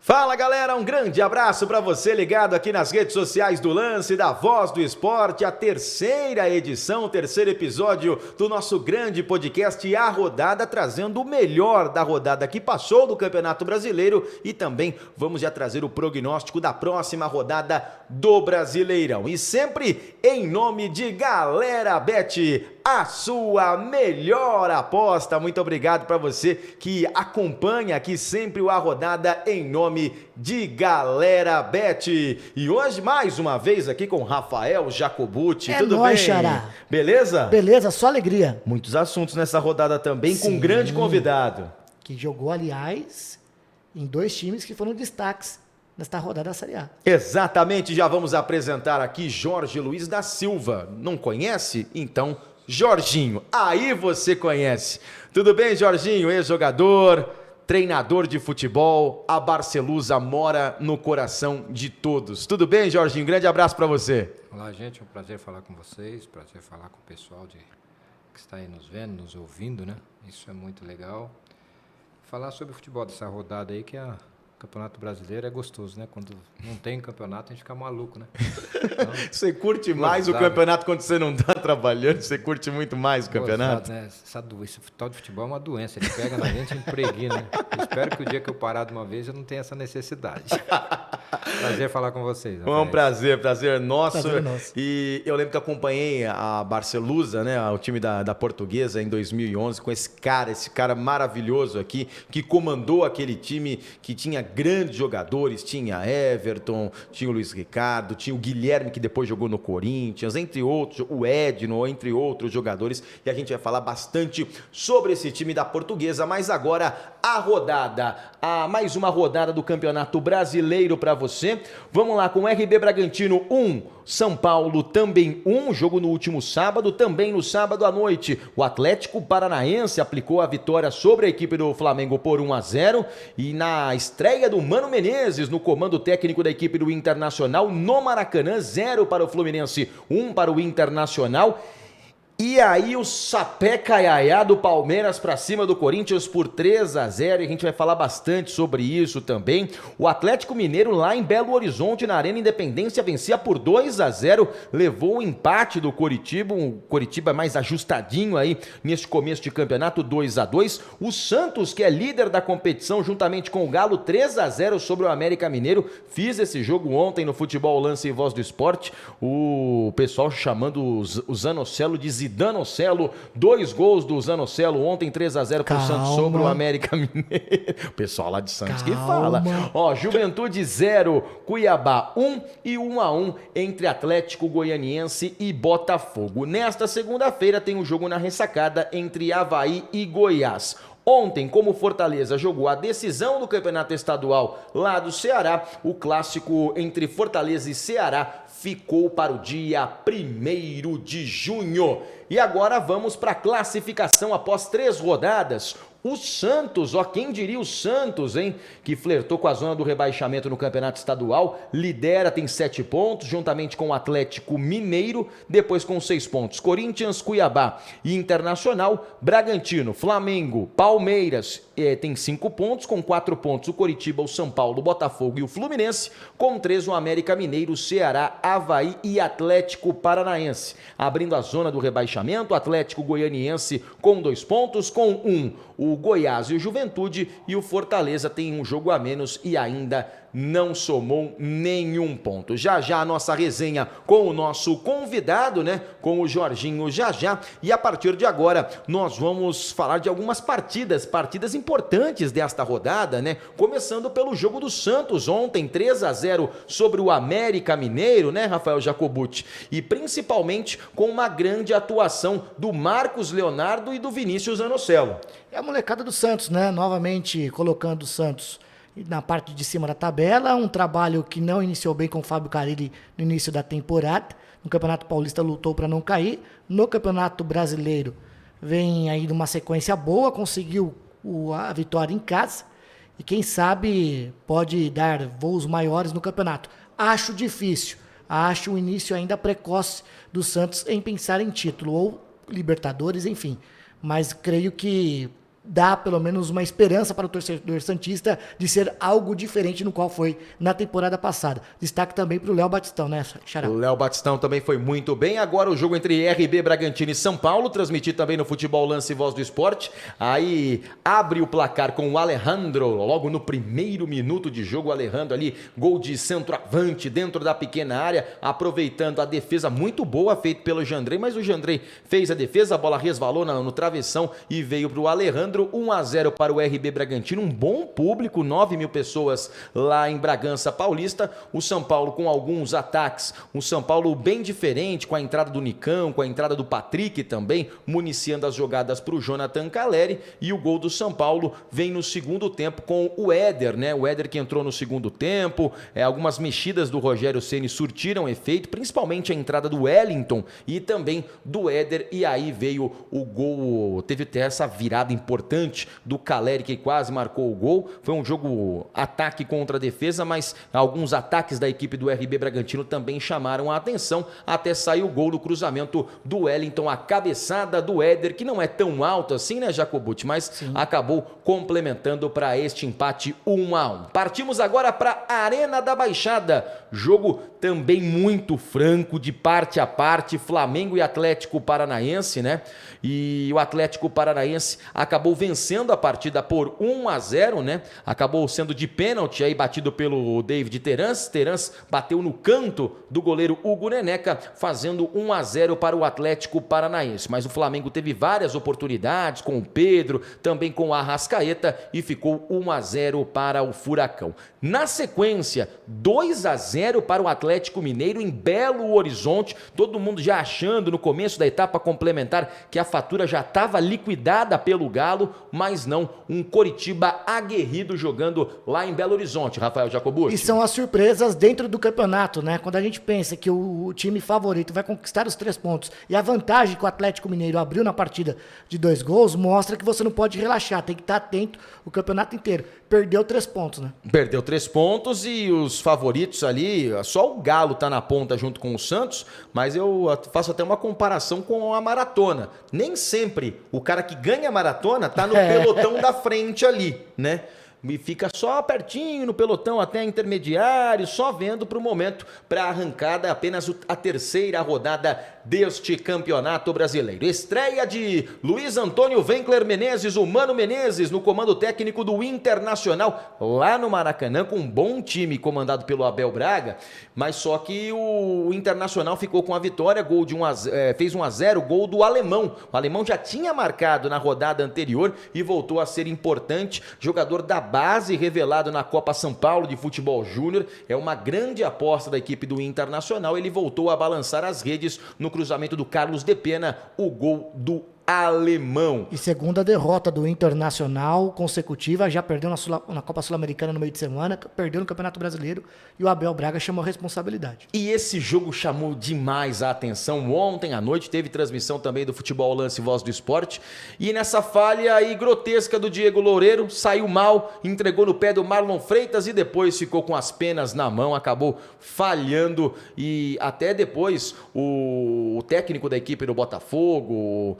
Fala galera, um grande abraço para você ligado aqui nas redes sociais do Lance da Voz do Esporte, a terceira edição, o terceiro episódio do nosso grande podcast A Rodada, trazendo o melhor da rodada que passou do Campeonato Brasileiro e também vamos já trazer o prognóstico da próxima rodada do Brasileirão. E sempre em nome de Galera Bet, a sua melhor aposta. Muito obrigado para você que acompanha aqui sempre o A Rodada em nome de Galera Bet. E hoje, mais uma vez, aqui com Rafael Jacobucci. Tudo nóis, bem? Xará. Beleza? Beleza, só alegria. Muitos assuntos nessa rodada também, com um grande convidado. Que jogou, aliás, em dois times que foram destaques nesta rodada da Série A. Exatamente, já vamos apresentar aqui Jorge Luiz da Silva. Não conhece? Então, Jorginho, aí você conhece. Tudo bem, Jorginho? Ex-jogador, treinador de futebol, a Barcelusa mora no coração de todos. Tudo bem, Jorginho? Grande abraço para você. Olá, gente, é um prazer falar com vocês, prazer falar com o pessoal que está aí nos vendo, nos ouvindo, né? Isso é muito legal. Falar sobre o futebol dessa rodada aí, que o Campeonato Brasileiro é gostoso, né? Quando não tem campeonato, a gente fica maluco, né? Então, você curte mais o campeonato quando você não está trabalhando? Você curte muito mais o campeonato? Né? Esse tal de futebol é uma doença, ele pega na gente e impregna, né? Eu espero que o dia que eu parar de uma vez eu não tenha essa necessidade. Prazer falar com vocês. É um prazer nosso. Prazer nosso. E eu lembro que acompanhei a Barcelusa, né, o time da Portuguesa em 2011, com esse cara maravilhoso aqui, que comandou aquele time que tinha grandes jogadores, tinha Everton, tinha o Luiz Ricardo, tinha o Guilherme, que depois jogou no Corinthians, entre outros, o Edno, entre outros jogadores, e a gente vai falar bastante sobre esse time da Portuguesa, mas agora a rodada, mais uma rodada do Campeonato Brasileiro para você. Vamos lá, com o RB Bragantino 1, São Paulo também 1, jogo no último sábado, também no sábado à noite, o Atlético Paranaense aplicou a vitória sobre a equipe do Flamengo por 1-0, e na estreia do Mano Menezes no comando técnico da equipe do Internacional no Maracanã, 0 para o Fluminense, 1 para o Internacional. E aí o sapé caiaiá do Palmeiras para cima do Corinthians por 3-0, e a gente vai falar bastante sobre isso também. O Atlético Mineiro lá em Belo Horizonte, na Arena Independência, vencia por 2-0, levou o empate do Coritiba, o Coritiba mais ajustadinho aí nesse começo de campeonato, 2-2. O Santos, que é líder da competição, juntamente com o Galo, 3-0 sobre o América Mineiro. Fiz esse jogo ontem no Futebol Lance e Voz do Esporte, o pessoal chamando o Zanocelo de Zidanocelo, 2 gols do Zanocelo ontem, 3-0 pro Santos sobre o América Mineiro. O pessoal lá de Santos que fala. Ó, Juventude 0, Cuiabá 1 e 1-1 entre Atlético Goianiense e Botafogo. Nesta segunda-feira tem um jogo na ressacada entre Avaí e Goiás. Ontem, como Fortaleza jogou a decisão do campeonato estadual lá do Ceará, o clássico entre Fortaleza e Ceará ficou para o dia 1º de junho. E agora vamos para a classificação após 3 rodadas. O Santos, quem diria o Santos, hein? Que flertou com a zona do rebaixamento no campeonato estadual, lidera, tem 7 pontos, juntamente com o Atlético Mineiro, depois com 6 pontos. Corinthians, Cuiabá e Internacional, Bragantino, Flamengo, Palmeiras, tem 5 pontos, com 4 pontos o Coritiba, o São Paulo, o Botafogo e o Fluminense, com 3 o América Mineiro, o Ceará, Avaí e Atlético Paranaense. Abrindo a zona do rebaixamento, o Atlético Goianiense com 2 pontos, com 1 o Goiás e o Juventude, e o Fortaleza tem um jogo a menos e ainda não somou nenhum ponto. Já a nossa resenha com o nosso convidado, né? Com o Jorginho já. E a partir de agora nós vamos falar de algumas partidas importantes desta rodada, né? Começando pelo jogo do Santos ontem, 3-0 sobre o América Mineiro, né, Rafael Jacobucci? E principalmente com uma grande atuação do Marcos Leonardo e do Vinícius Zanocelo. É a molecada do Santos, né? Novamente colocando o Santos na parte de cima da tabela, um trabalho que não iniciou bem com o Fábio Carille no início da temporada. No Campeonato Paulista lutou para não cair. No Campeonato Brasileiro vem aí numa sequência boa, conseguiu a vitória em casa e quem sabe pode dar voos maiores no campeonato. Acho difícil, acho o início ainda precoce do Santos em pensar em título ou Libertadores, enfim. Mas creio que dá pelo menos uma esperança para o torcedor santista de ser algo diferente no qual foi na temporada passada. Destaque também para o Léo Batistão, né, Xará? O Léo Batistão também foi muito bem. Agora o jogo entre RB Bragantino e São Paulo, transmitido também no Futebol Lance e Voz do Esporte. Aí abre o placar com o Alejandro, logo no primeiro minuto de jogo, o Alejandro ali, gol de centroavante dentro da pequena área, aproveitando a defesa muito boa feita pelo Jandrei, mas o Jandrei fez a defesa, a bola resvalou no travessão e veio para o Alejandro. 1-0 para o RB Bragantino, um bom público, 9.000 pessoas lá em Bragança Paulista. O São Paulo com alguns ataques, o São Paulo bem diferente, com a entrada do Nicão, com a entrada do Patrick também, municiando as jogadas para o Jonathan Calleri, e o gol do São Paulo vem no segundo tempo com o Éder, né? O Éder que entrou no segundo tempo, algumas mexidas do Rogério Ceni surtiram efeito, principalmente a entrada do Wellington e também do Éder, e aí veio o gol, teve até essa virada importante do Calleri, que quase marcou o gol. Foi um jogo ataque contra a defesa, mas alguns ataques da equipe do RB Bragantino também chamaram a atenção, até sair o gol do cruzamento do Wellington, a cabeçada do Éder, que não é tão alto assim, né, Jacobucci, mas sim, acabou complementando para este empate 1-1. Partimos agora para a Arena da Baixada, jogo também muito franco, de parte a parte, Flamengo e Atlético Paranaense, né? E o Atlético Paranaense acabou vencendo a partida por 1-0, né? Acabou sendo de pênalti, aí batido pelo David Terans. Terans bateu no canto do goleiro Hugo Neneca, fazendo 1-0 para o Atlético Paranaense. Mas o Flamengo teve várias oportunidades com o Pedro, também com o Arrascaeta, e ficou 1-0 para o Furacão. Na sequência, 2-0 para o Atlético Mineiro em Belo Horizonte. Todo mundo já achando no começo da etapa complementar que a fatura já estava liquidada pelo Galo, mas não, um Coritiba aguerrido jogando lá em Belo Horizonte, Rafael Jacobucci. E são as surpresas dentro do campeonato, né? Quando a gente pensa que o time favorito vai conquistar os 3 pontos e a vantagem que o Atlético Mineiro abriu na partida de 2 gols, mostra que você não pode relaxar, tem que estar atento o campeonato inteiro. Perdeu 3 pontos, né? Perdeu 3 pontos e os favoritos ali, só o Galo tá na ponta junto com o Santos, mas eu faço até uma comparação com a maratona. Nem sempre o cara que ganha a maratona tá no pelotão da frente ali, né? E fica só pertinho no pelotão até intermediário, só vendo para o momento, para a arrancada, apenas a terceira rodada deste campeonato brasileiro. Estreia de Luiz Antônio Wencler Menezes, o Mano Menezes, no comando técnico do Internacional, lá no Maracanã, com um bom time comandado pelo Abel Braga, mas só que o Internacional ficou com a vitória, fez 1-0, gol do Alemão. O Alemão já tinha marcado na rodada anterior e voltou a ser importante, jogador da base revelado na Copa São Paulo de Futebol Júnior, é uma grande aposta da equipe do Internacional. Ele voltou a balançar as redes no cruzamento do Carlos de Pena, o gol do Alemão. E segunda derrota do Internacional consecutiva, já perdeu na Copa Sul-Americana no meio de semana, perdeu no Campeonato Brasileiro e o Abel Braga chamou a responsabilidade. E esse jogo chamou demais a atenção. Ontem à noite teve transmissão também do Futebol Lance e Voz do Esporte, e nessa falha aí grotesca do Diego Loureiro, saiu mal, entregou no pé do Marlon Freitas e depois ficou com as penas na mão, acabou falhando, e até depois o técnico da equipe do Botafogo,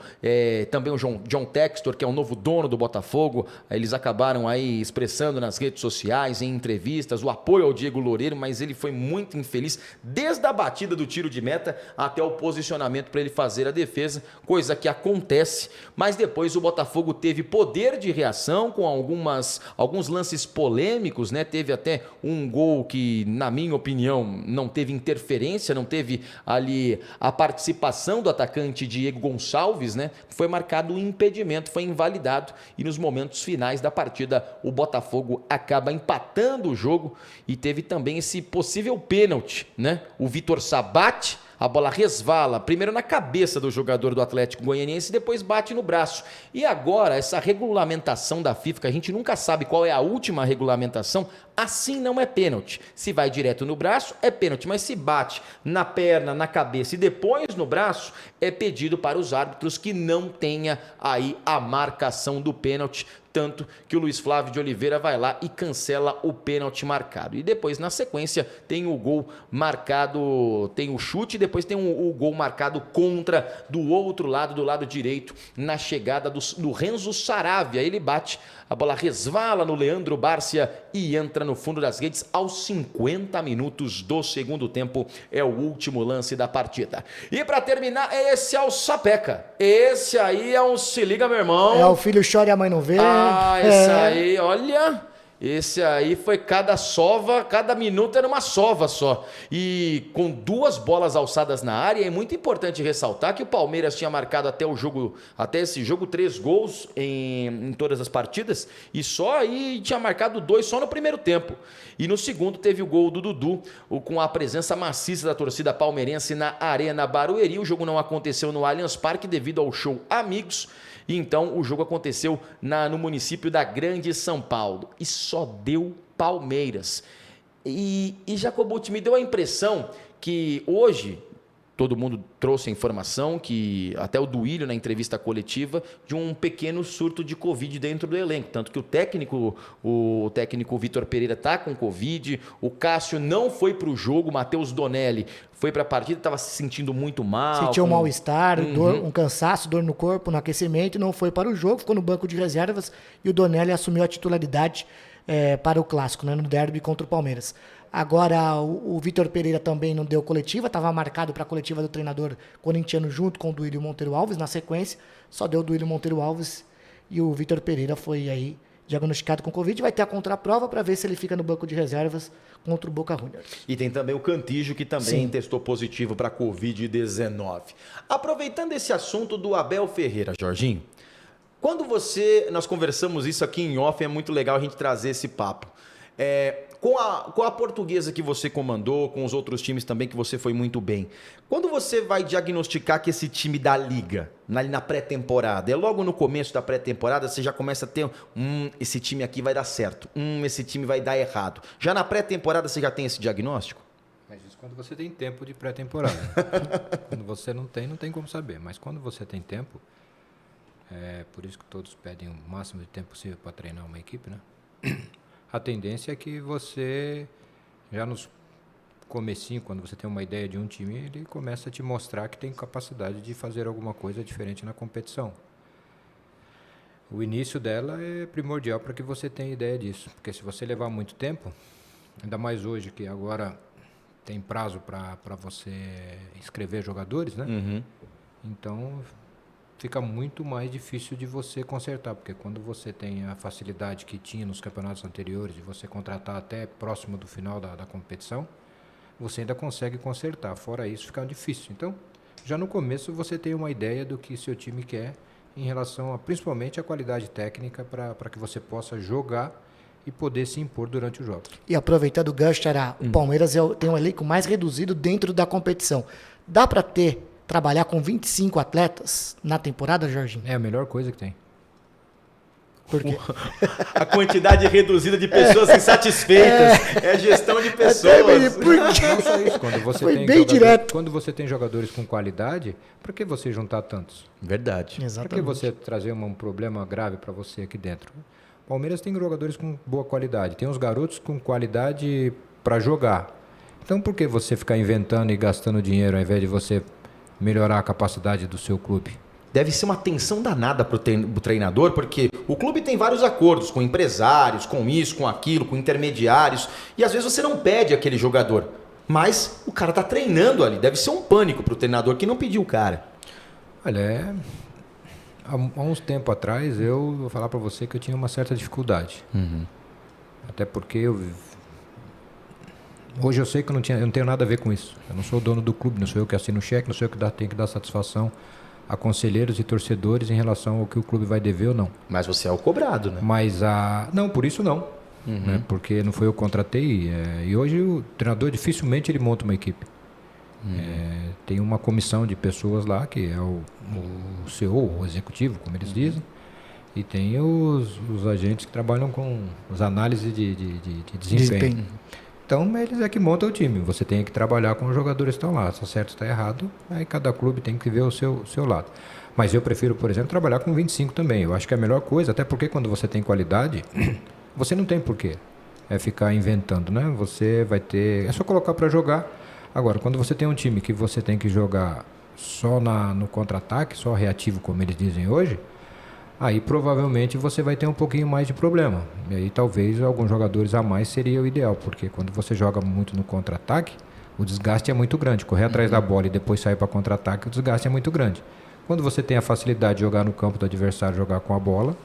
também o John Textor, que é o novo dono do Botafogo, eles acabaram aí expressando nas redes sociais, em entrevistas, o apoio ao Diego Loureiro, mas ele foi muito infeliz, desde a batida do tiro de meta até o posicionamento para ele fazer a defesa, coisa que acontece, mas depois o Botafogo teve poder de reação com alguns lances polêmicos, né? Teve até um gol que, na minha opinião, não teve interferência, não teve ali a participação do atacante Diego Gonçalves, né? Foi marcado um impedimento, foi invalidado, e nos momentos finais da partida o Botafogo acaba empatando o jogo, e teve também esse possível pênalti, né? O Vitor Sabate, a bola resvala, primeiro na cabeça do jogador do Atlético Goianiense, depois bate no braço. E agora, essa regulamentação da FIFA, que a gente nunca sabe qual é a última regulamentação, assim não é pênalti. Se vai direto no braço, é pênalti, mas se bate na perna, na cabeça e depois no braço, é pedido para os árbitros que não tenha aí a marcação do pênalti. tanto que o Luiz Flávio de Oliveira vai lá e cancela o pênalti marcado. E depois, na sequência, tem o gol marcado, tem o chute, depois tem o gol marcado contra do outro lado, do lado direito, na chegada do Renzo Saravia. Ele bate, a bola resvala no Leandro Bárcia e entra no fundo das redes aos 50 minutos do segundo tempo. É o último lance da partida. E para terminar, esse é o Sapeca. Esse aí é um se liga, meu irmão. É o filho chora e a mãe não vê. Esse aí, olha... Esse aí foi cada sova, cada minuto era uma sova só. E com 2 bolas alçadas na área, é muito importante ressaltar que o Palmeiras tinha marcado até esse jogo 3 gols em todas as partidas, e só aí tinha marcado 2 só no primeiro tempo. E no segundo teve o gol do Dudu, com a presença maciça da torcida palmeirense na Arena Barueri. O jogo não aconteceu no Allianz Parque devido ao show Amigos. E então o jogo aconteceu no município da Grande São Paulo. E só deu Palmeiras. E Jacobucci, me deu a impressão que hoje, todo mundo trouxe a informação, que até o Duílio na entrevista coletiva, de um pequeno surto de Covid dentro do elenco. Tanto que o técnico Vitor Pereira está com Covid, o Cássio não foi para o jogo, o Matheus Donelli foi para a partida, estava se sentindo muito mal. Sentiu um mal-estar, um cansaço, dor no corpo, no aquecimento, não foi para o jogo, ficou no banco de reservas e o Donelli assumiu a titularidade para o clássico, né, no derby contra o Palmeiras. Agora, o Vitor Pereira também não deu coletiva, estava marcado para a coletiva do treinador corintiano junto com o Duílio Monteiro Alves. Na sequência, só deu o Duílio Monteiro Alves e o Vitor Pereira foi aí diagnosticado com Covid. Vai ter a contraprova para ver se ele fica no banco de reservas contra o Boca Juniors. E tem também o Cantígio, que também testou positivo para Covid-19. Aproveitando esse assunto do Abel Ferreira, Jorginho, nós conversamos isso aqui em off, é muito legal a gente trazer esse papo. Com a Portuguesa que você comandou, com os outros times também que você foi muito bem, quando você vai diagnosticar que esse time da Liga, na pré-temporada, logo no começo da pré-temporada, você já começa a ter, esse time aqui vai dar certo, esse time vai dar errado. Já na pré-temporada você já tem esse diagnóstico? Mas isso quando você tem tempo de pré-temporada. Quando você não tem como saber. Mas quando você tem tempo, por isso que todos pedem o máximo de tempo possível para treinar uma equipe, né? A tendência é que você, já nos comecinho, quando você tem uma ideia de um time, ele começa a te mostrar que tem capacidade de fazer alguma coisa diferente na competição. O início dela é primordial para que você tenha ideia disso, porque se você levar muito tempo, ainda mais hoje que agora tem prazo para você inscrever jogadores, né? Então fica muito mais difícil de você consertar, porque quando você tem a facilidade que tinha nos campeonatos anteriores de você contratar até próximo do final da competição, você ainda consegue consertar. Fora isso, fica difícil. Então, já no começo você tem uma ideia do que seu time quer em relação principalmente à qualidade técnica para que você possa jogar e poder se impor durante os jogos. E aproveitando o gancho, o Palmeiras tem um elenco mais reduzido dentro da competição. Dá para trabalhar com 25 atletas na temporada, Jorginho? É a melhor coisa que tem. Por quê? A quantidade reduzida de pessoas insatisfeitas. É gestão de pessoas. Não só isso. Quando você tem jogadores com qualidade, por que você juntar tantos? Verdade. Exatamente. Por que você trazer um problema grave para você aqui dentro? O Palmeiras tem jogadores com boa qualidade. Tem uns garotos com qualidade para jogar. Então por que você ficar inventando e gastando dinheiro ao invés de você melhorar a capacidade do seu clube? Deve ser uma tensão danada para o treinador, porque o clube tem vários acordos com empresários, com isso, com aquilo, com intermediários, e às vezes você não pede aquele jogador, mas o cara tá treinando ali. Deve ser um pânico para o treinador que não pediu o cara. Olha, há uns tempos atrás eu vou falar para você que eu tinha uma certa dificuldade. Até porque hoje eu sei que eu não tenho nada a ver com isso. Eu não sou o dono do clube, não sou eu que assino o cheque, não sou eu que tenho que dar satisfação a conselheiros e torcedores em relação ao que o clube vai dever ou não. Mas você é o cobrado, né? Mas não, por isso não. Né? Porque não foi eu que contratei. E hoje o treinador dificilmente ele monta uma equipe. Tem uma comissão de pessoas lá, que é o CEO, o executivo, como eles dizem. E tem os agentes que trabalham com as análises de desempenho. Então, eles é que montam o time. Você tem que trabalhar com os jogadores que estão lá. Se está certo, está errado, aí cada clube tem que ver o seu lado. Mas eu prefiro, por exemplo, trabalhar com 25 também. Eu acho que é a melhor coisa, até porque quando você tem qualidade, você não tem porquê ficar inventando, né? Você vai ter... É só colocar para jogar. Agora, quando você tem um time que você tem que jogar só no contra-ataque, só reativo, como eles dizem hoje, aí provavelmente você vai ter um pouquinho mais de problema. E aí talvez alguns jogadores a mais seria o ideal, porque quando você joga muito no contra-ataque, o desgaste é muito grande. Correr atrás da bola e depois sair para contra-ataque, o desgaste é muito grande. Quando você tem a facilidade de jogar no campo do adversário, jogar com a bola,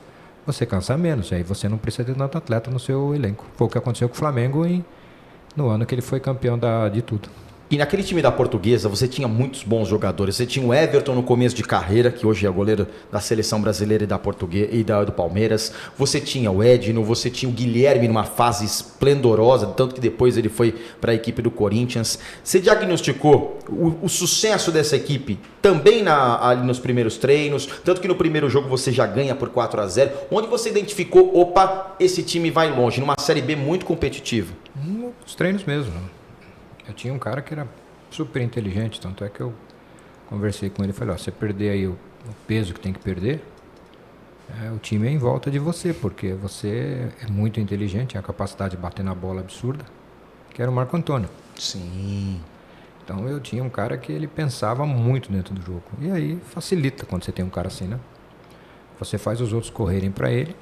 você cansa menos. E aí você não precisa ter tanto atleta no seu elenco. Foi o que aconteceu com o Flamengo no ano que ele foi campeão de tudo. E naquele time da Portuguesa, você tinha muitos bons jogadores. Você tinha o Everton no começo de carreira, que hoje é goleiro da seleção brasileira e da Portuguesa e do Palmeiras. Você tinha o Edno, você tinha o Guilherme numa fase esplendorosa, tanto que depois ele foi para a equipe do Corinthians. Você diagnosticou o sucesso dessa equipe também ali nos primeiros treinos, tanto que no primeiro jogo você já ganha por 4-0. Onde você identificou, opa, esse time vai longe, numa Série B muito competitiva? Nos treinos mesmo. Eu tinha um cara que era super inteligente, tanto é que eu conversei com ele e falei, ó, você perder aí o peso que tem que perder, o time é em volta de você, porque você é muito inteligente, tem a capacidade de bater na bola absurda, que era o Marco Antônio. Sim. Então eu tinha um cara que ele pensava muito dentro do jogo. E aí facilita quando você tem um cara assim, né? Você faz os outros correrem para ele,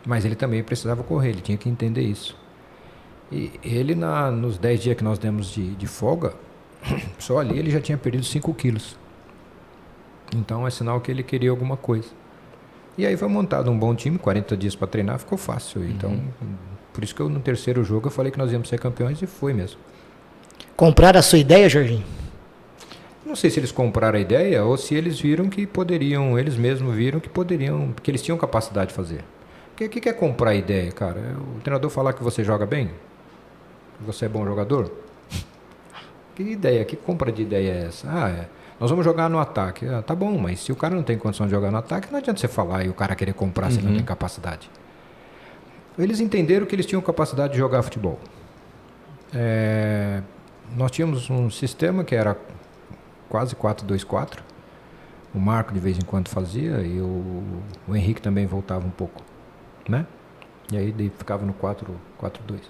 mas ele também precisava correr, ele tinha que entender isso. E ele, nos 10 dias que nós demos de folga, só ali ele já tinha perdido 5 quilos. Então é sinal que ele queria alguma coisa. E aí foi montado um bom time, 40 dias para treinar, ficou fácil. Então, por isso que no terceiro jogo eu falei que nós íamos ser campeões e foi mesmo. Compraram a sua ideia, Jorginho? Não sei se eles compraram a ideia ou se eles viram que poderiam, eles mesmos viram que poderiam, que eles tinham capacidade de fazer. O que é comprar a ideia, cara? O treinador falar que você joga bem? Você é bom jogador? Que ideia? Que compra de ideia é essa? Nós vamos jogar no ataque. Tá bom, mas se o cara não tem condição de jogar no ataque, não adianta você falar e o cara querer comprar se ele não tem capacidade. Eles entenderam que eles tinham capacidade de jogar futebol. Nós tínhamos um sistema que era quase 4-2-4. O Marco de vez em quando fazia e o Henrique também voltava um pouco, né? E aí ficava no 4-4-2.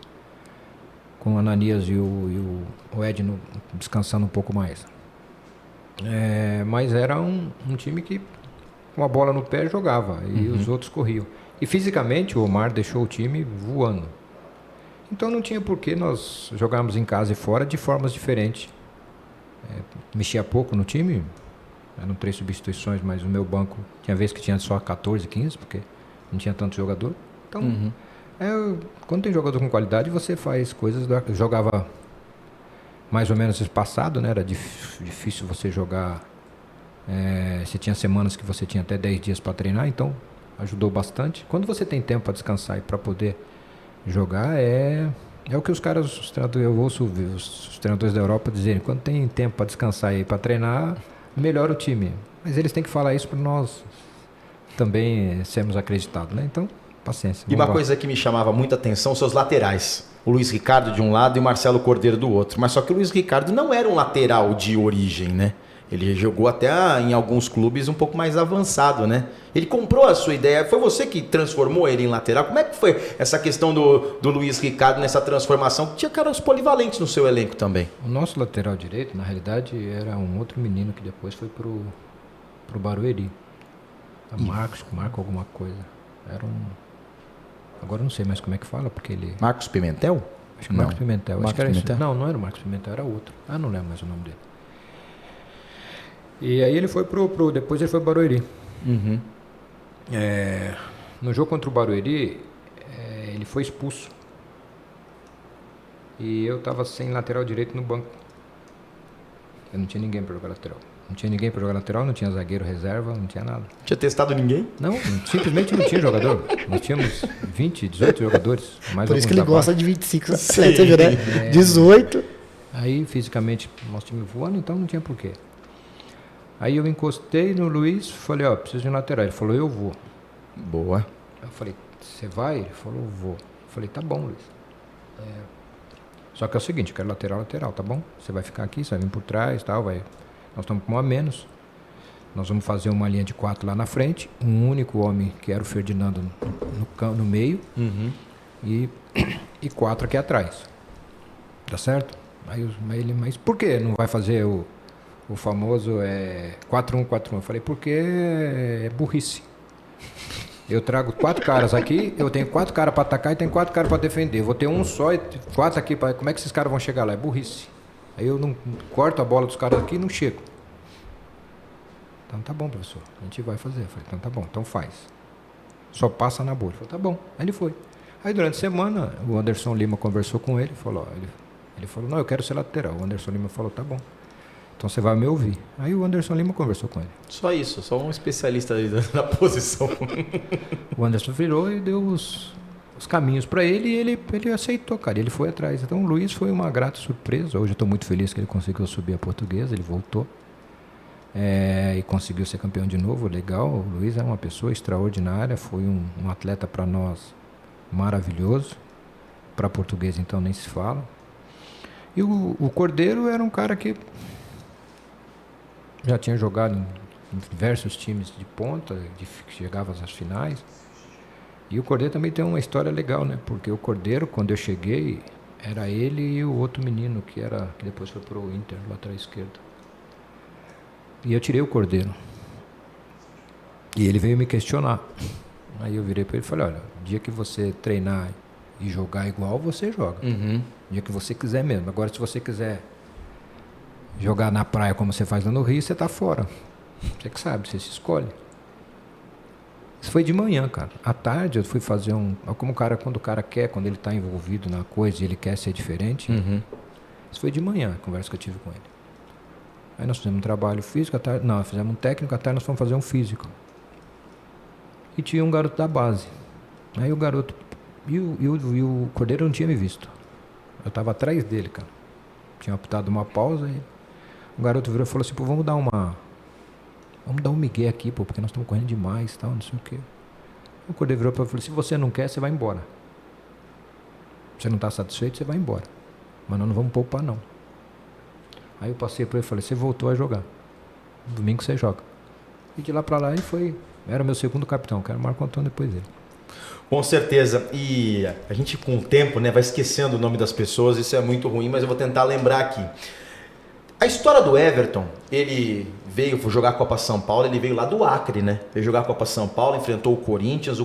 Com o Ananias e o Edno descansando um pouco mais. Mas era um time que com a bola no pé jogava e os outros corriam. E fisicamente o Omar deixou o time voando. Então não tinha por que nós jogarmos em casa e fora de formas diferentes. Mexia pouco no time, eram 3 substituições, mas o meu banco tinha vezes que tinha só 14, 15, porque não tinha tanto jogador. Então... quando tem jogador com qualidade, você faz coisas... Jogava mais ou menos espaçado, né? Era difícil você jogar... você tinha semanas que você tinha até 10 dias para treinar, então ajudou bastante. Quando você tem tempo para descansar e para poder jogar, é o que os treinadores, eu ouço os treinadores da Europa dizerem, quando tem tempo para descansar e para treinar, melhora o time. Mas eles têm que falar isso para nós também sermos acreditados, né? Então... paciência. E uma coisa que me chamava muita atenção são os laterais. O Luiz Ricardo de um lado e o Marcelo Cordeiro do outro. Mas só que o Luiz Ricardo não era um lateral de origem, né? Ele jogou até em alguns clubes um pouco mais avançado, né? Ele comprou a sua ideia. Foi você que transformou ele em lateral? Como é que foi essa questão do Luiz Ricardo nessa transformação? Tinha caras polivalentes no seu elenco também. O nosso lateral direito, na realidade, era um outro menino que depois foi pro Barueri. Marco alguma coisa. Era um... Agora eu não sei mais como é que fala, porque ele... Marcos Pimentel? Acho que Marcos Pimentel. Marcos Acho que era Pimentel? isso. Não era o Marcos Pimentel, era outro. Não lembro mais o nome dele. E aí ele foi depois ele foi pro Barueri. No jogo contra o Barueri, ele foi expulso. E eu estava sem lateral direito no banco. Eu não tinha ninguém para jogar lateral. Não tinha ninguém para jogar lateral, não tinha zagueiro reserva, não tinha nada. Não tinha testado ninguém? Não, simplesmente não tinha jogador. Nós tínhamos 18 jogadores. Mais Por isso que ele gosta de 25 atletas, Sim. né? 18. Aí, fisicamente, nosso time voando, então não tinha porquê. Aí eu encostei no Luiz, falei, preciso de um lateral. Ele falou, eu vou. Boa. Eu falei, você vai? Ele falou, vou. Eu falei, tá bom, Luiz. Só que é o seguinte, eu quero lateral, tá bom? Você vai ficar aqui, você vai vir por trás, tal, vai. Nós estamos com um a menos. Nós vamos fazer uma linha de 4 lá na frente, um único homem, que era o Ferdinando, no meio, e 4 aqui atrás. Tá certo? Mas por que não vai fazer o famoso 4-1-4-1? Eu falei, porque é burrice. Eu trago 4 caras aqui, eu tenho 4 caras para atacar e tenho 4 caras para defender. Vou ter um só e 4 aqui. Como é que esses caras vão chegar lá? É burrice. Aí eu não corto a bola dos caras aqui e não chego. Então tá bom, professor, a gente vai fazer. Eu falei, então tá bom, então faz. Só passa na boa. Ele falou, tá bom. Aí ele foi. Aí durante a semana, o Anderson Lima conversou com ele, falou, ele falou, não, eu quero ser lateral. O Anderson Lima falou, tá bom. Então você vai me ouvir. Aí o Anderson Lima conversou com ele. Só isso, só um especialista ali na posição. O Anderson virou e deu os caminhos para ele e ele aceitou, cara. Ele foi atrás. Então o Luiz foi uma grata surpresa. Hoje eu estou muito feliz que ele conseguiu subir a Portuguesa, ele voltou. E conseguiu ser campeão de novo, legal. O Luiz é uma pessoa extraordinária, foi um atleta para nós maravilhoso. Para Portuguesa então nem se fala. E o Cordeiro era um cara que já tinha jogado em diversos times de ponta, chegava às finais. E o Cordeiro também tem uma história legal, né? Porque o Cordeiro, quando eu cheguei, era ele e o outro menino que depois foi pro Inter, lateral esquerdo. E eu tirei o Cordeiro. E ele veio me questionar. Aí eu virei para ele e falei, olha, o dia que você treinar e jogar igual, você joga. O dia que você quiser mesmo. Agora, se você quiser jogar na praia como você faz lá no Rio, você tá fora. Você que sabe, você se escolhe. Isso foi de manhã, cara. À tarde eu fui fazer quando o cara quer, quando ele tá envolvido na coisa e ele quer ser diferente. Isso foi de manhã, a conversa que eu tive com ele. Aí nós fizemos um trabalho físico, fizemos um técnico, à tarde nós fomos fazer um físico. E tinha um garoto da base. Aí o garoto... E o Cordeiro não tinha me visto. Eu estava atrás dele, cara. Tinha optado uma pausa e o garoto virou e falou assim, pô, vamos dar um migué aqui, pô, porque nós estamos correndo demais, tal, não sei o quê. O Cordeiro virou para mim e falou, se você não quer, você vai embora. Se você não está satisfeito, você vai embora. Mas nós não vamos poupar, não. Aí eu passei para ele e falei, você voltou a jogar. Domingo você joga. E de lá para lá ele foi... Era meu segundo capitão, que era o Marco Antônio depois dele. Com certeza. E a gente, com o tempo, né, vai esquecendo o nome das pessoas. Isso é muito ruim, mas eu vou tentar lembrar aqui. A história do Everton, ele veio jogar a Copa São Paulo, ele veio lá do Acre, né? Veio jogar a Copa São Paulo, enfrentou o Corinthians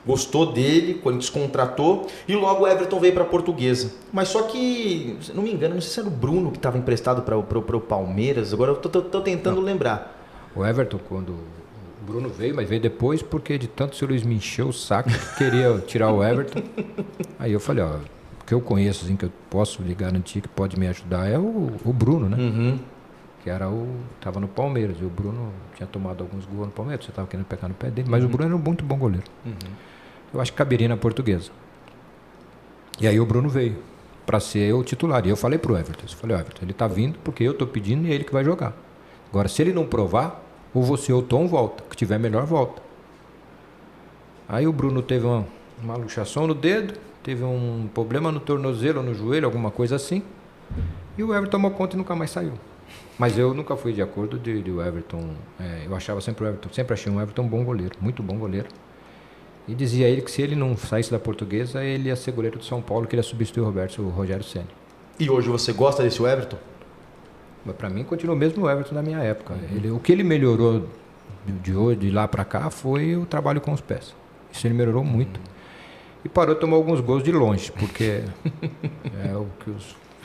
gostou dele, o Corinthians contratou e logo o Everton veio para a Portuguesa. Mas só que, se não me engano, não sei se era o Bruno que estava emprestado para o Palmeiras, agora eu tô tentando lembrar. O Everton, quando o Bruno veio, mas veio depois porque de tanto o seu Luiz me encheu o saco que queria tirar o Everton. Aí eu falei, ó... que eu conheço, assim, que eu posso lhe garantir que pode me ajudar é o Bruno, né? Que tava no Palmeiras, e o Bruno tinha tomado alguns gols no Palmeiras, você tava querendo pegar no pé dele, mas o Bruno era um muito bom goleiro. Eu acho que caberia na Portuguesa. E aí o Bruno veio para ser o titular, e eu falei pro Everton, Everton, ele tá vindo porque eu tô pedindo e é ele que vai jogar. Agora, se ele não provar, ou você ou o Tom volta, que tiver melhor volta. Aí o Bruno teve uma luxação no dedo, teve um problema no tornozelo, no joelho, alguma coisa assim. E o Everton tomou conta e nunca mais saiu. Mas eu nunca fui de acordo de o Everton. Eu achava sempre o Everton, sempre achei um Everton bom goleiro, muito bom goleiro. E dizia ele que se ele não saísse da Portuguesa, ele ia ser goleiro do São Paulo, que ele ia substituir o Rogério Ceni. E hoje você gosta desse Everton? Mas para mim continua o mesmo Everton da minha época. O que ele melhorou de lá para cá foi o trabalho com os pés. Isso ele melhorou muito. E parou de tomar alguns gols de longe, porque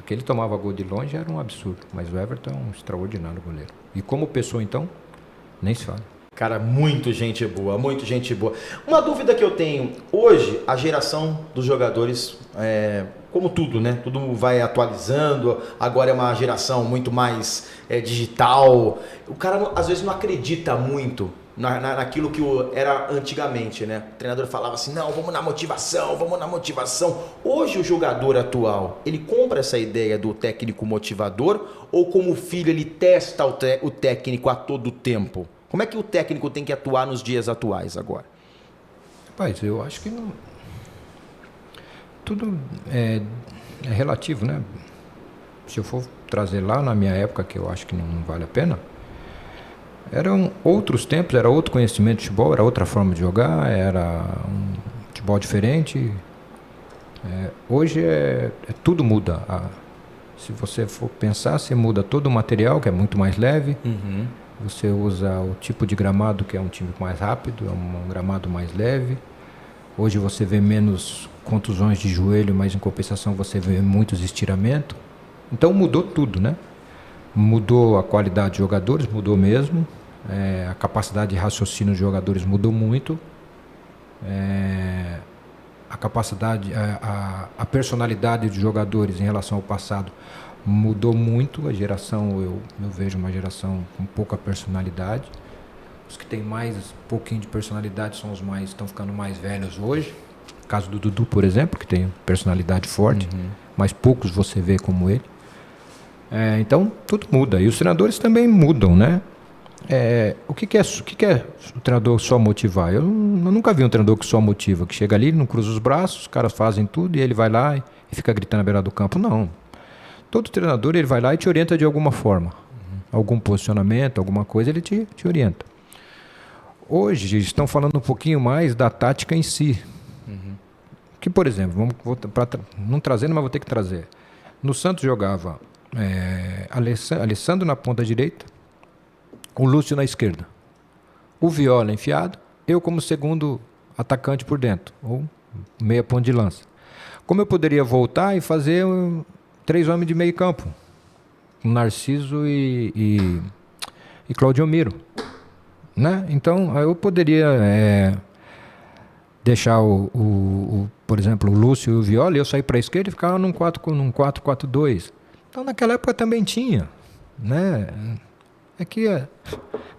que ele tomava gol de longe era um absurdo. Mas o Everton é um extraordinário goleiro. E como pessoa, então, nem se fala. Cara, muito gente boa, muito gente boa. Uma dúvida que eu tenho, hoje a geração dos jogadores, como tudo, né? Tudo vai atualizando, agora é uma geração muito mais digital. O cara às vezes não acredita muito naquilo que era antigamente, né? O treinador falava assim, não, vamos na motivação. Hoje o jogador atual, ele compra essa ideia do técnico motivador ou como filho ele testa o técnico a todo tempo? Como é que o técnico tem que atuar nos dias atuais agora? Rapaz, eu acho que não... é relativo, né? Se eu for trazer lá na minha época, que eu acho que não vale a pena, eram outros tempos, era outro conhecimento de futebol, era outra forma de jogar, era um futebol diferente. Hoje tudo muda. Se você for pensar, você muda todo o material, que é muito mais leve. Uhum. Você usa o tipo de gramado, que é um tipo mais rápido, é um gramado mais leve. Hoje você vê menos contusões de joelho, mas em compensação você vê muitos estiramentos. Então mudou tudo, né? Mudou a qualidade de jogadores, mudou mesmo. A capacidade de raciocínio dos jogadores mudou muito. A capacidade, a personalidade dos jogadores em relação ao passado mudou muito. A geração, eu vejo uma geração com pouca personalidade. Os que têm um pouquinho de personalidade são os mais, estão ficando mais velhos hoje. O caso do Dudu, por exemplo, que tem personalidade forte, mas poucos você vê como ele. Então, tudo muda. E os treinadores também mudam, né? O que é o treinador só motivar? Eu nunca vi um treinador que só motiva, que chega ali, não cruza os braços, os caras fazem tudo e ele vai lá e fica gritando na beira do campo. Não. Todo treinador ele vai lá e te orienta de alguma forma. Algum posicionamento, alguma coisa, ele te orienta. Hoje estão falando um pouquinho mais da tática em si. Que, por exemplo, não trazendo, mas vou ter que trazer. No Santos jogava Alessandro na ponta direita, o Lúcio na esquerda, o Viola enfiado, eu como segundo atacante por dentro, ou meia ponta de lança. Como eu poderia voltar e fazer 3 homens de meio campo, com Narciso e Claudio Miro, né? Então eu poderia deixar por exemplo, o Lúcio e o Viola, eu sair para a esquerda e ficar num 4-4-2. Então naquela época também tinha, né? É que a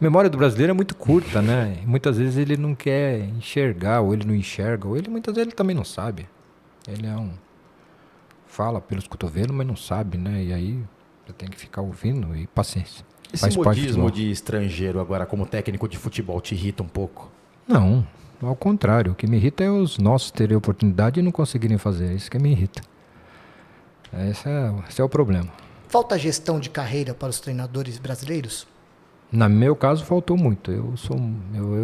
memória do brasileiro é muito curta, né? E muitas vezes ele não quer enxergar, ou ele não enxerga, ou muitas vezes ele também não sabe. Ele fala pelos cotovelos, mas não sabe, né? E aí você tem que ficar ouvindo e paciência. Esse modismo de estrangeiro agora como técnico de futebol te irrita um pouco? Não, ao contrário. O que me irrita é os nossos terem oportunidade e não conseguirem fazer. É isso que me irrita. Esse é o problema. Falta gestão de carreira para os treinadores brasileiros? No meu caso, faltou muito. Eu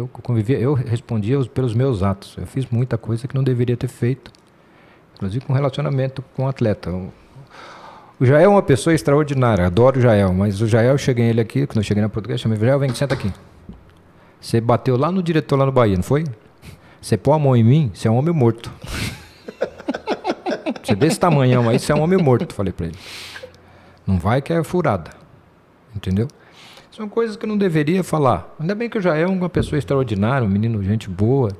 convivia, eu respondia pelos meus atos. Eu fiz muita coisa que não deveria ter feito, inclusive com relacionamento com o atleta. O Jael é uma pessoa extraordinária, adoro o Jael, mas o Jael, eu cheguei ele aqui, quando eu cheguei na Portuguesa, chamei o Jael, vem, senta aqui. Você bateu lá no diretor lá no Bahia, não foi? Você põe a mão em mim, você é um homem morto. Você desse tamanhão aí, você é um homem morto, falei pra ele. Não vai que é furada, entendeu? São coisas que eu não deveria falar. Ainda bem que o Jael é uma pessoa extraordinária, um menino, gente boa.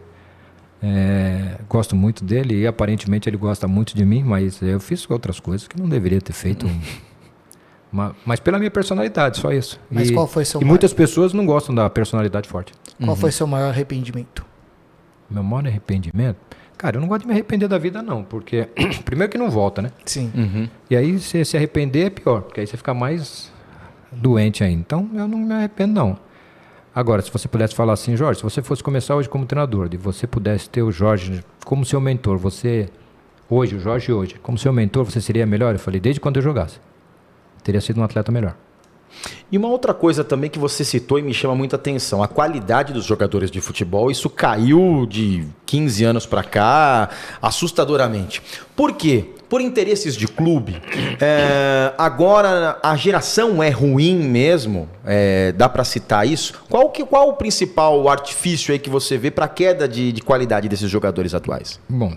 Gosto muito dele e aparentemente ele gosta muito de mim, mas eu fiz outras coisas que não deveria ter feito. Mas pela minha personalidade, só isso. Mas qual foi seu maior... muitas pessoas não gostam da personalidade forte. Qual foi seu maior arrependimento? Meu maior arrependimento? Cara, eu não gosto de me arrepender da vida não, porque primeiro que não volta, né? Sim. E aí se arrepender é pior, porque aí você fica mais doente ainda. Então eu não me arrependo não. Agora, se você pudesse falar assim, Jorge, se você fosse começar hoje como treinador, e você pudesse ter o Jorge como seu mentor, o Jorge hoje, como seu mentor, você seria melhor? Eu falei, desde quando eu jogasse. Teria sido um atleta melhor. E uma outra coisa também que você citou e me chama muita atenção, a qualidade dos jogadores de futebol, isso caiu de 15 anos para cá assustadoramente. Por quê? Por interesses de clube. Agora a geração é ruim mesmo, dá para citar isso. Qual o principal artifício aí que você vê para a queda de qualidade desses jogadores atuais? Bom,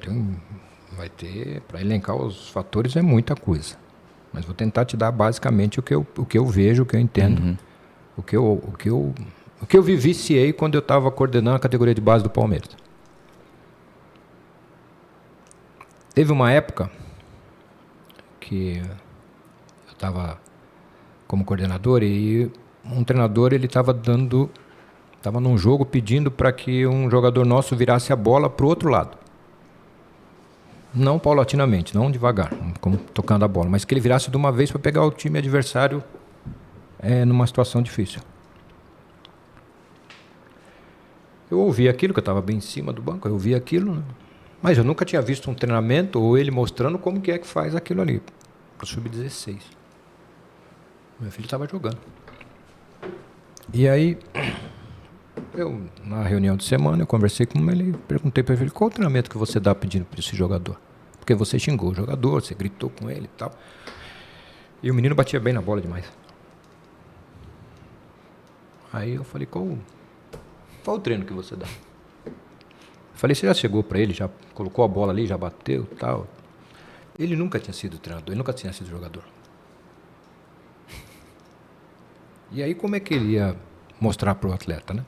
vai ter, para elencar os fatores é muita coisa. Mas vou tentar te dar basicamente o que eu vejo, o que eu entendo, o que eu vivenciei quando eu estava coordenando a categoria de base do Palmeiras. Teve uma época que eu estava como coordenador e um treinador ele estava num jogo pedindo para que um jogador nosso virasse a bola para o outro lado. Não paulatinamente, não devagar, como tocando a bola, mas que ele virasse de uma vez para pegar o time adversário numa situação difícil. Eu ouvi aquilo, que eu estava bem em cima do banco, eu ouvi aquilo, né? Mas eu nunca tinha visto um treinamento ou ele mostrando como que é que faz aquilo ali. Pro sub-16. Meu filho estava jogando. E aí, eu, na reunião de semana, eu conversei com ele e perguntei para ele qual o treinamento que você dá pedindo para esse jogador. Porque você xingou o jogador, você gritou com ele e tal. E o menino batia bem na bola demais. Aí eu falei, qual o treino que você dá? Eu falei, você já chegou para ele, já colocou a bola ali, já bateu e tal. Ele nunca tinha sido treinador, ele nunca tinha sido jogador. E aí como é que ele ia mostrar para o atleta, né?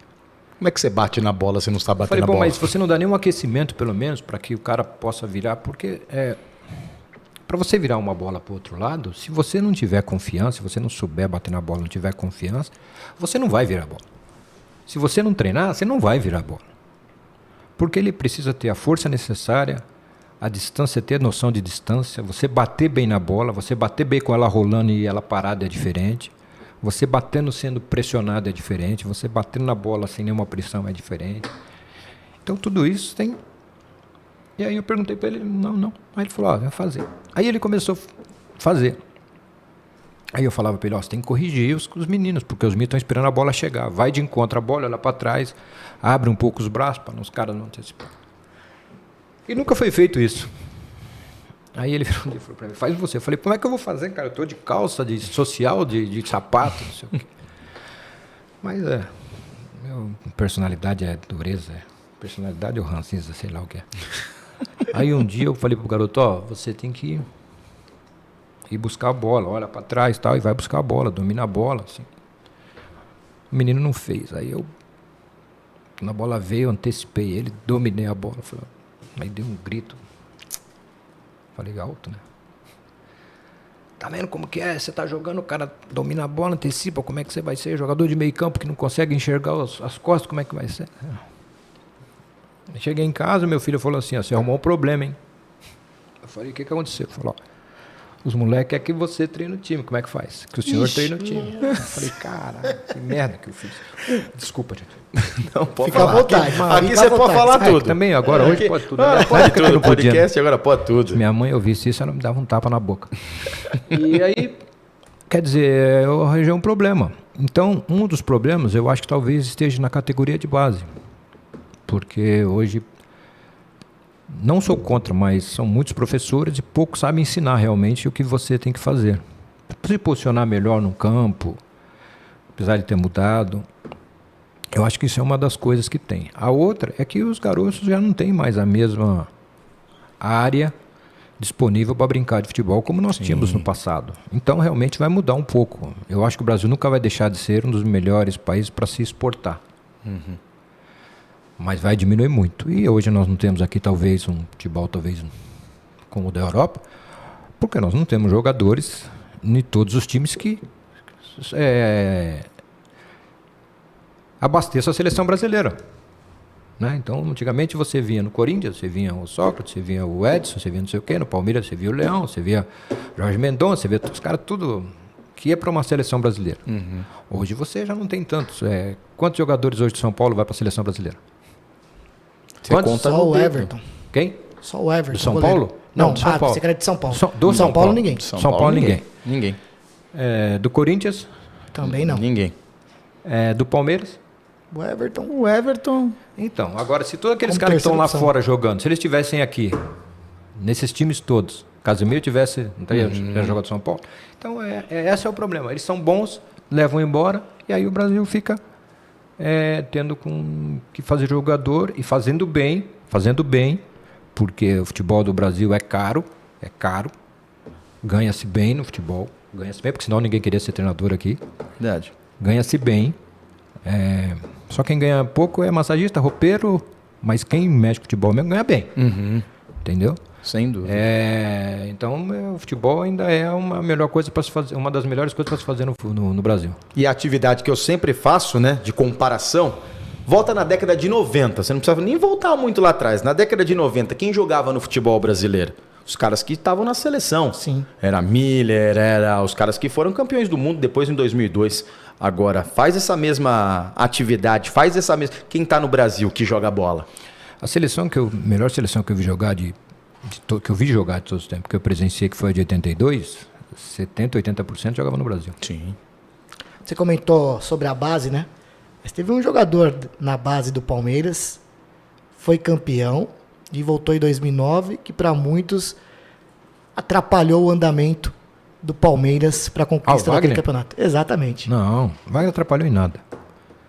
Como é que você bate na bola se não sabe bater Falei, na bom, bola? mas você não dá nenhum aquecimento, pelo menos, para que o cara possa virar, porque para você virar uma bola para o outro lado, se você não tiver confiança, se você não souber bater na bola, não tiver confiança, você não vai virar a bola. Se você não treinar, você não vai virar a bola. Porque ele precisa ter a força necessária, a distância, ter noção de distância, você bater bem na bola, você bater bem com ela rolando e ela parada é diferente. Você batendo sendo pressionado é diferente, você batendo na bola sem nenhuma pressão é diferente. Então tudo isso tem... E aí eu perguntei para ele, não. Aí ele falou, vai fazer. Aí ele começou a fazer. Aí eu falava para ele, você tem que corrigir os meninos, porque os meninos estão esperando a bola chegar. Vai de encontro à bola, olha para trás, abre um pouco os braços para os caras não antecipar. E nunca foi feito isso. Aí ele falou para mim, faz você. Eu falei, como é que eu vou fazer, cara? Eu estou de calça, de social, de sapato, não sei o quê. Mas minha personalidade é dureza, personalidade ou rancinza, sei lá o que é. Aí um dia eu falei pro garoto, você tem que ir buscar a bola, olha para trás tal, e vai buscar a bola, domina a bola. Assim. O menino não fez. Aí quando a bola veio, eu antecipei ele, dominei a bola. Aí dei um grito. Falei alto, né? Tá vendo como que é? Você tá jogando, o cara domina a bola, antecipa, como é que você vai ser? Jogador de meio campo que não consegue enxergar as costas, como é que vai ser? Eu cheguei em casa, meu filho falou assim, você arrumou um problema, hein? Eu falei, o que aconteceu? Ele falou, os moleques querem que você treine o time, como é que faz? Que o senhor treine o time. Eu falei, cara, que merda que eu fiz. Desculpa, gente. Não, pode Fica à falar. vontade. Aqui você pode falar tudo. Também, agora, hoje pode tudo. Pode tudo, podcast agora pode tudo. Se minha mãe ouvisse isso, ela me dava um tapa na boca. E aí, quer dizer, eu arranjei um problema. Então, um dos problemas, eu acho que talvez esteja na categoria de base. Porque hoje, não sou contra, mas são muitos professores e poucos sabem ensinar realmente o que você tem que fazer. Se posicionar melhor no campo, apesar de ter mudado, eu acho que isso é uma das coisas que tem. A outra é que os garotos já não têm mais a mesma área disponível para brincar de futebol como nós tínhamos no passado. Então, realmente vai mudar um pouco. Eu acho que o Brasil nunca vai deixar de ser um dos melhores países para se exportar. Mas vai diminuir muito. E hoje nós não temos aqui talvez um futebol como o da Europa, porque nós não temos jogadores em todos os times que abasteçam a seleção brasileira. Né? Então, antigamente você via no Corinthians, você via o Sócrates, você via o Edson, você via não sei o quê, no Palmeiras você via o Leão, você via Jorge Mendonça, você via os caras tudo que ia para uma seleção brasileira. Hoje você já não tem tantos. Quantos jogadores hoje de São Paulo vai para a seleção brasileira? Só o Everton. Quem? Só o Everton. Do São Paulo? Não, do São Paulo. você quer de São Paulo. Do São Paulo ninguém. São Paulo ninguém. Ninguém. Do Corinthians? Também não. Ninguém. Do Palmeiras? O Everton. Então, agora, se todos aqueles Como caras que estão lá terceira opção. fora jogando, se eles estivessem aqui, nesses times todos, Casemiro tivesse, não teria jogado São Paulo. Então, esse é o problema. Eles são bons, levam embora, e aí o Brasil fica tendo que fazer jogador e fazendo bem, porque o futebol do Brasil é caro, ganha-se bem no futebol, ganha-se bem, porque senão ninguém queria ser treinador aqui. Verdade. Ganha-se bem. Só quem ganha pouco é massagista, roupeiro, mas quem mexe com futebol mesmo ganha bem. Entendeu? Sem dúvida. Então, o futebol ainda é uma melhor coisa para se fazer, uma das melhores coisas para se fazer no Brasil. E a atividade que eu sempre faço, né, de comparação, volta na década de 90. Você não precisa nem voltar muito lá atrás. Na década de 90, quem jogava no futebol brasileiro? Os caras que estavam na seleção. Sim. Era Miller, era os caras que foram campeões do mundo depois em 2002. Agora, faz essa mesma atividade, faz essa mesma... Quem está no Brasil que joga bola? A seleção melhor seleção que eu vi jogar que eu vi jogar de todos os tempos, que eu presenciei, que foi a de 82, 70%, 80% jogava no Brasil. Sim. Você comentou sobre a base, né? Mas teve um jogador na base do Palmeiras, foi campeão e voltou em 2009, que para muitos atrapalhou o andamento do Palmeiras para a conquista daquele campeonato. Exatamente. Não, o Wagner atrapalhou em nada.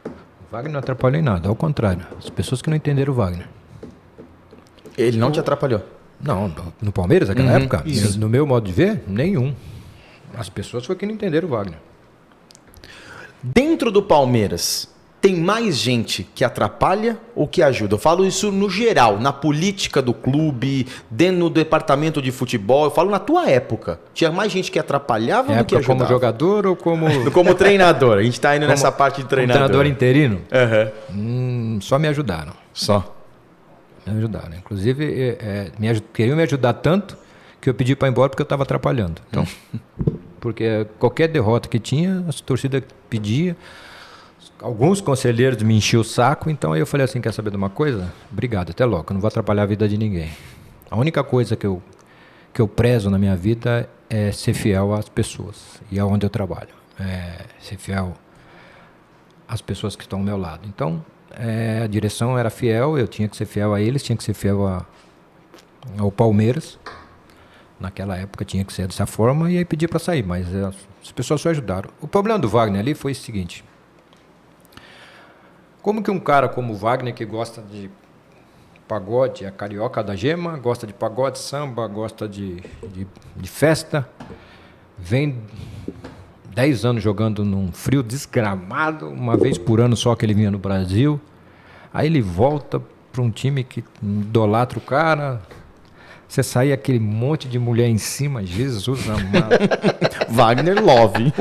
O Wagner não atrapalhou em nada, ao contrário. As pessoas que não entenderam o Wagner. Ele não te atrapalhou? Não, no Palmeiras naquela época, isso. no meu modo de ver, nenhum. As pessoas foi que não entenderam o Wagner. Dentro do Palmeiras, tem mais gente que atrapalha ou que ajuda? Eu falo isso no geral, na política do clube, dentro do departamento de futebol. Eu falo na tua época. Tinha mais gente que atrapalhava do que ajudava? Como jogador ou como... Como treinador. A gente tá indo nessa parte de treinador. Treinador interino? Uhum. Só me ajudaram. Só. Me ajudaram. Inclusive, queriam me ajudar tanto que eu pedi para ir embora porque eu estava atrapalhando. Então, porque qualquer derrota que tinha, a torcida pedia. Alguns conselheiros me enchiam o saco, então aí eu falei assim, quer saber de uma coisa? Obrigado, até logo, eu não vou atrapalhar a vida de ninguém. A única coisa que eu prezo na minha vida é ser fiel às pessoas e aonde eu trabalho. Ser fiel às pessoas que estão ao meu lado. Então, a direção era fiel, eu tinha que ser fiel a eles, tinha que ser fiel ao Palmeiras. Naquela época tinha que ser dessa forma e aí pedi para sair, mas as pessoas só ajudaram. O problema do Wagner ali foi o seguinte: como que um cara como o Wagner, que gosta de pagode, a carioca da gema, gosta de pagode, samba, gosta de festa, vem 10 anos jogando num frio desgramado, uma vez por ano só que ele vinha no Brasil, aí ele volta para um time que idolatra o cara, você sai aquele monte de mulher em cima, Jesus amado. Wagner Love.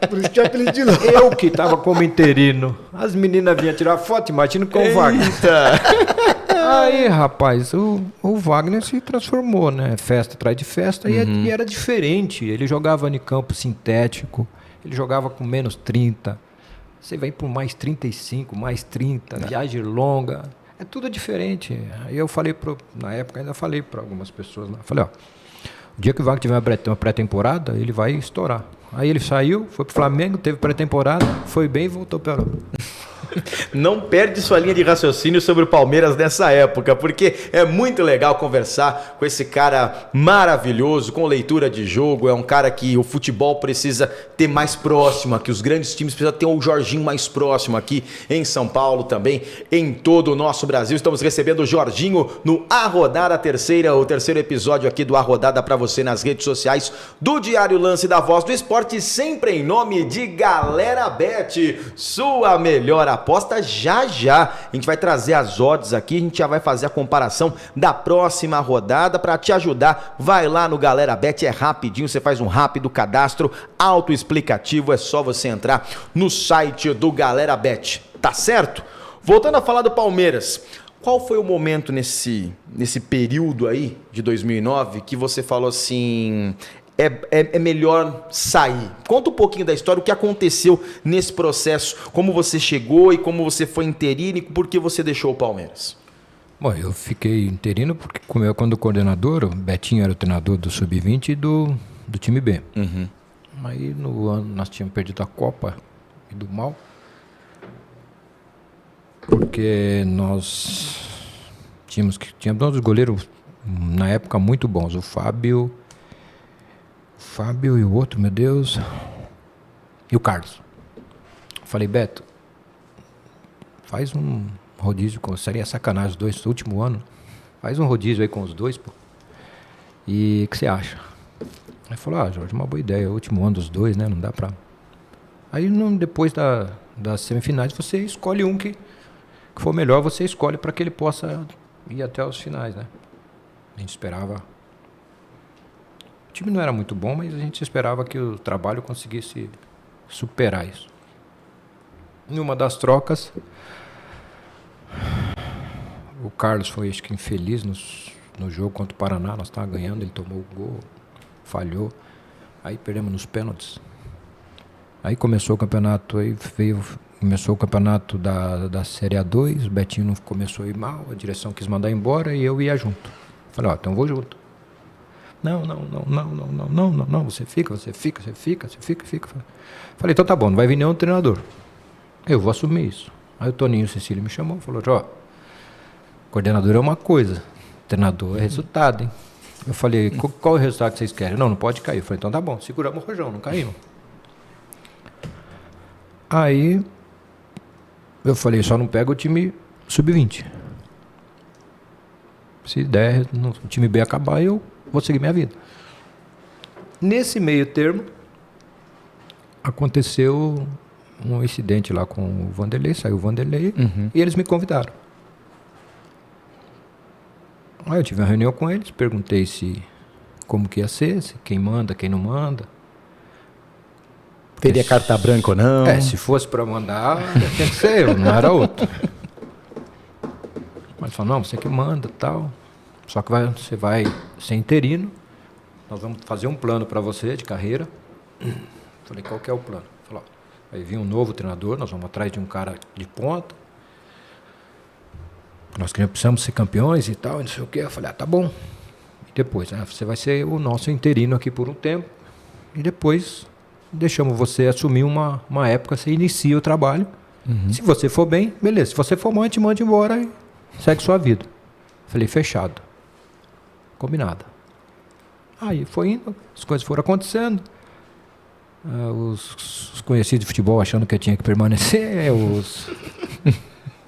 Por isso que eu aprendi lá. Eu que estava como interino. As meninas vinham tirar foto, imagina com o Wagner. Aí, rapaz, o Wagner se transformou, né? Festa atrás de festa, e era diferente. Ele jogava em campo sintético, ele jogava com menos 30. Você vai por mais 35, mais 30, viagem longa. É tudo diferente. Aí eu falei, na época ainda falei para algumas pessoas lá. Falei, ó, o dia que o Wagner tiver uma pré-temporada, ele vai estourar. Aí ele saiu, foi pro Flamengo, teve pré-temporada, foi bem e voltou para a Europa. Não perde sua linha de raciocínio sobre o Palmeiras nessa época, porque é muito legal conversar com esse cara maravilhoso, com leitura de jogo. É um cara que o futebol precisa ter mais próximo aqui, os grandes times precisam ter o Jorginho mais próximo aqui em São Paulo também, em todo o nosso Brasil. Estamos recebendo o Jorginho no A Rodada, o terceiro episódio aqui do A Rodada para você nas redes sociais do Diário Lance da Voz do Esporte, sempre em nome de Galera Bet, sua melhor aposta. Já a gente vai trazer as odds aqui, a gente já vai fazer a comparação da próxima rodada para te ajudar. Vai lá no Galera Bet, é rapidinho, você faz um rápido cadastro autoexplicativo, é só você entrar no site do Galera Bet, tá certo? Voltando a falar do Palmeiras, qual foi o momento nesse período aí de 2009 que você falou assim, é melhor sair? Conta um pouquinho da história, o que aconteceu nesse processo, como você chegou e como você foi interino e por que você deixou o Palmeiras. Bom, eu fiquei interino porque quando o coordenador, o Betinho era o treinador do Sub-20 e do time B. Uhum. Aí no ano nós tínhamos perdido a Copa e do Mal, porque nós tínhamos dois goleiros na época muito bons, o Fábio e o outro, meu Deus, e o Carlos. Falei, Beto, faz um rodízio, seria sacanagem os dois, no último ano, faz um rodízio aí com os dois, pô. E o que você acha? Aí falou, Jorge, uma boa ideia, o último ano dos dois, né, não dá pra... Aí depois das semifinais você escolhe um que for melhor, você escolhe para que ele possa ir até os finais, né. A gente esperava... O time não era muito bom, mas a gente esperava que o trabalho conseguisse superar isso. Em uma das trocas, o Carlos foi, acho que, infeliz no jogo contra o Paraná. Nós estávamos ganhando, ele tomou o gol, falhou. Aí perdemos nos pênaltis. Aí começou o campeonato, aí veio Começou o campeonato da Série A2, o Betinho não começou a ir mal, a direção quis mandar embora e eu ia junto. Falei, então vou junto. Não, você fica. Falei, então tá bom, não vai vir nenhum treinador. Eu vou assumir isso. Aí o Toninho Cecílio me chamou e falou, coordenador é uma coisa, treinador é resultado, hein? Eu falei, qual é o resultado que vocês querem? Não pode cair. Eu falei, então tá bom, seguramos o rojão, não caímos. Aí eu falei, só não pega o time sub-20. Se der o time B acabar, eu vou seguir minha vida. Nesse meio termo, aconteceu um incidente lá com o Vanderlei, saiu o Vanderlei, e eles me convidaram. Aí eu tive uma reunião com eles, perguntei como que ia ser, quem manda, quem não manda. Teria carta branca ou não? Se fosse para mandar, tinha que ser eu, não era outro. Mas falou, não, você que manda, tal. Só que você vai ser interino, nós vamos fazer um plano para você de carreira. Falei, qual que é o plano? Falou, vai vir um novo treinador, nós vamos atrás de um cara de ponta. Nós precisamos ser campeões e tal, e não sei o quê. Eu falei, tá bom. E depois, você vai ser o nosso interino aqui por um tempo. E depois deixamos você assumir uma época, você inicia o trabalho. Se você for bem, beleza. Se você for mal, a gente manda embora e segue sua vida. Falei, fechado. Combinado. Aí foi indo, as coisas foram acontecendo. Os conhecidos de futebol achando que eu tinha que permanecer,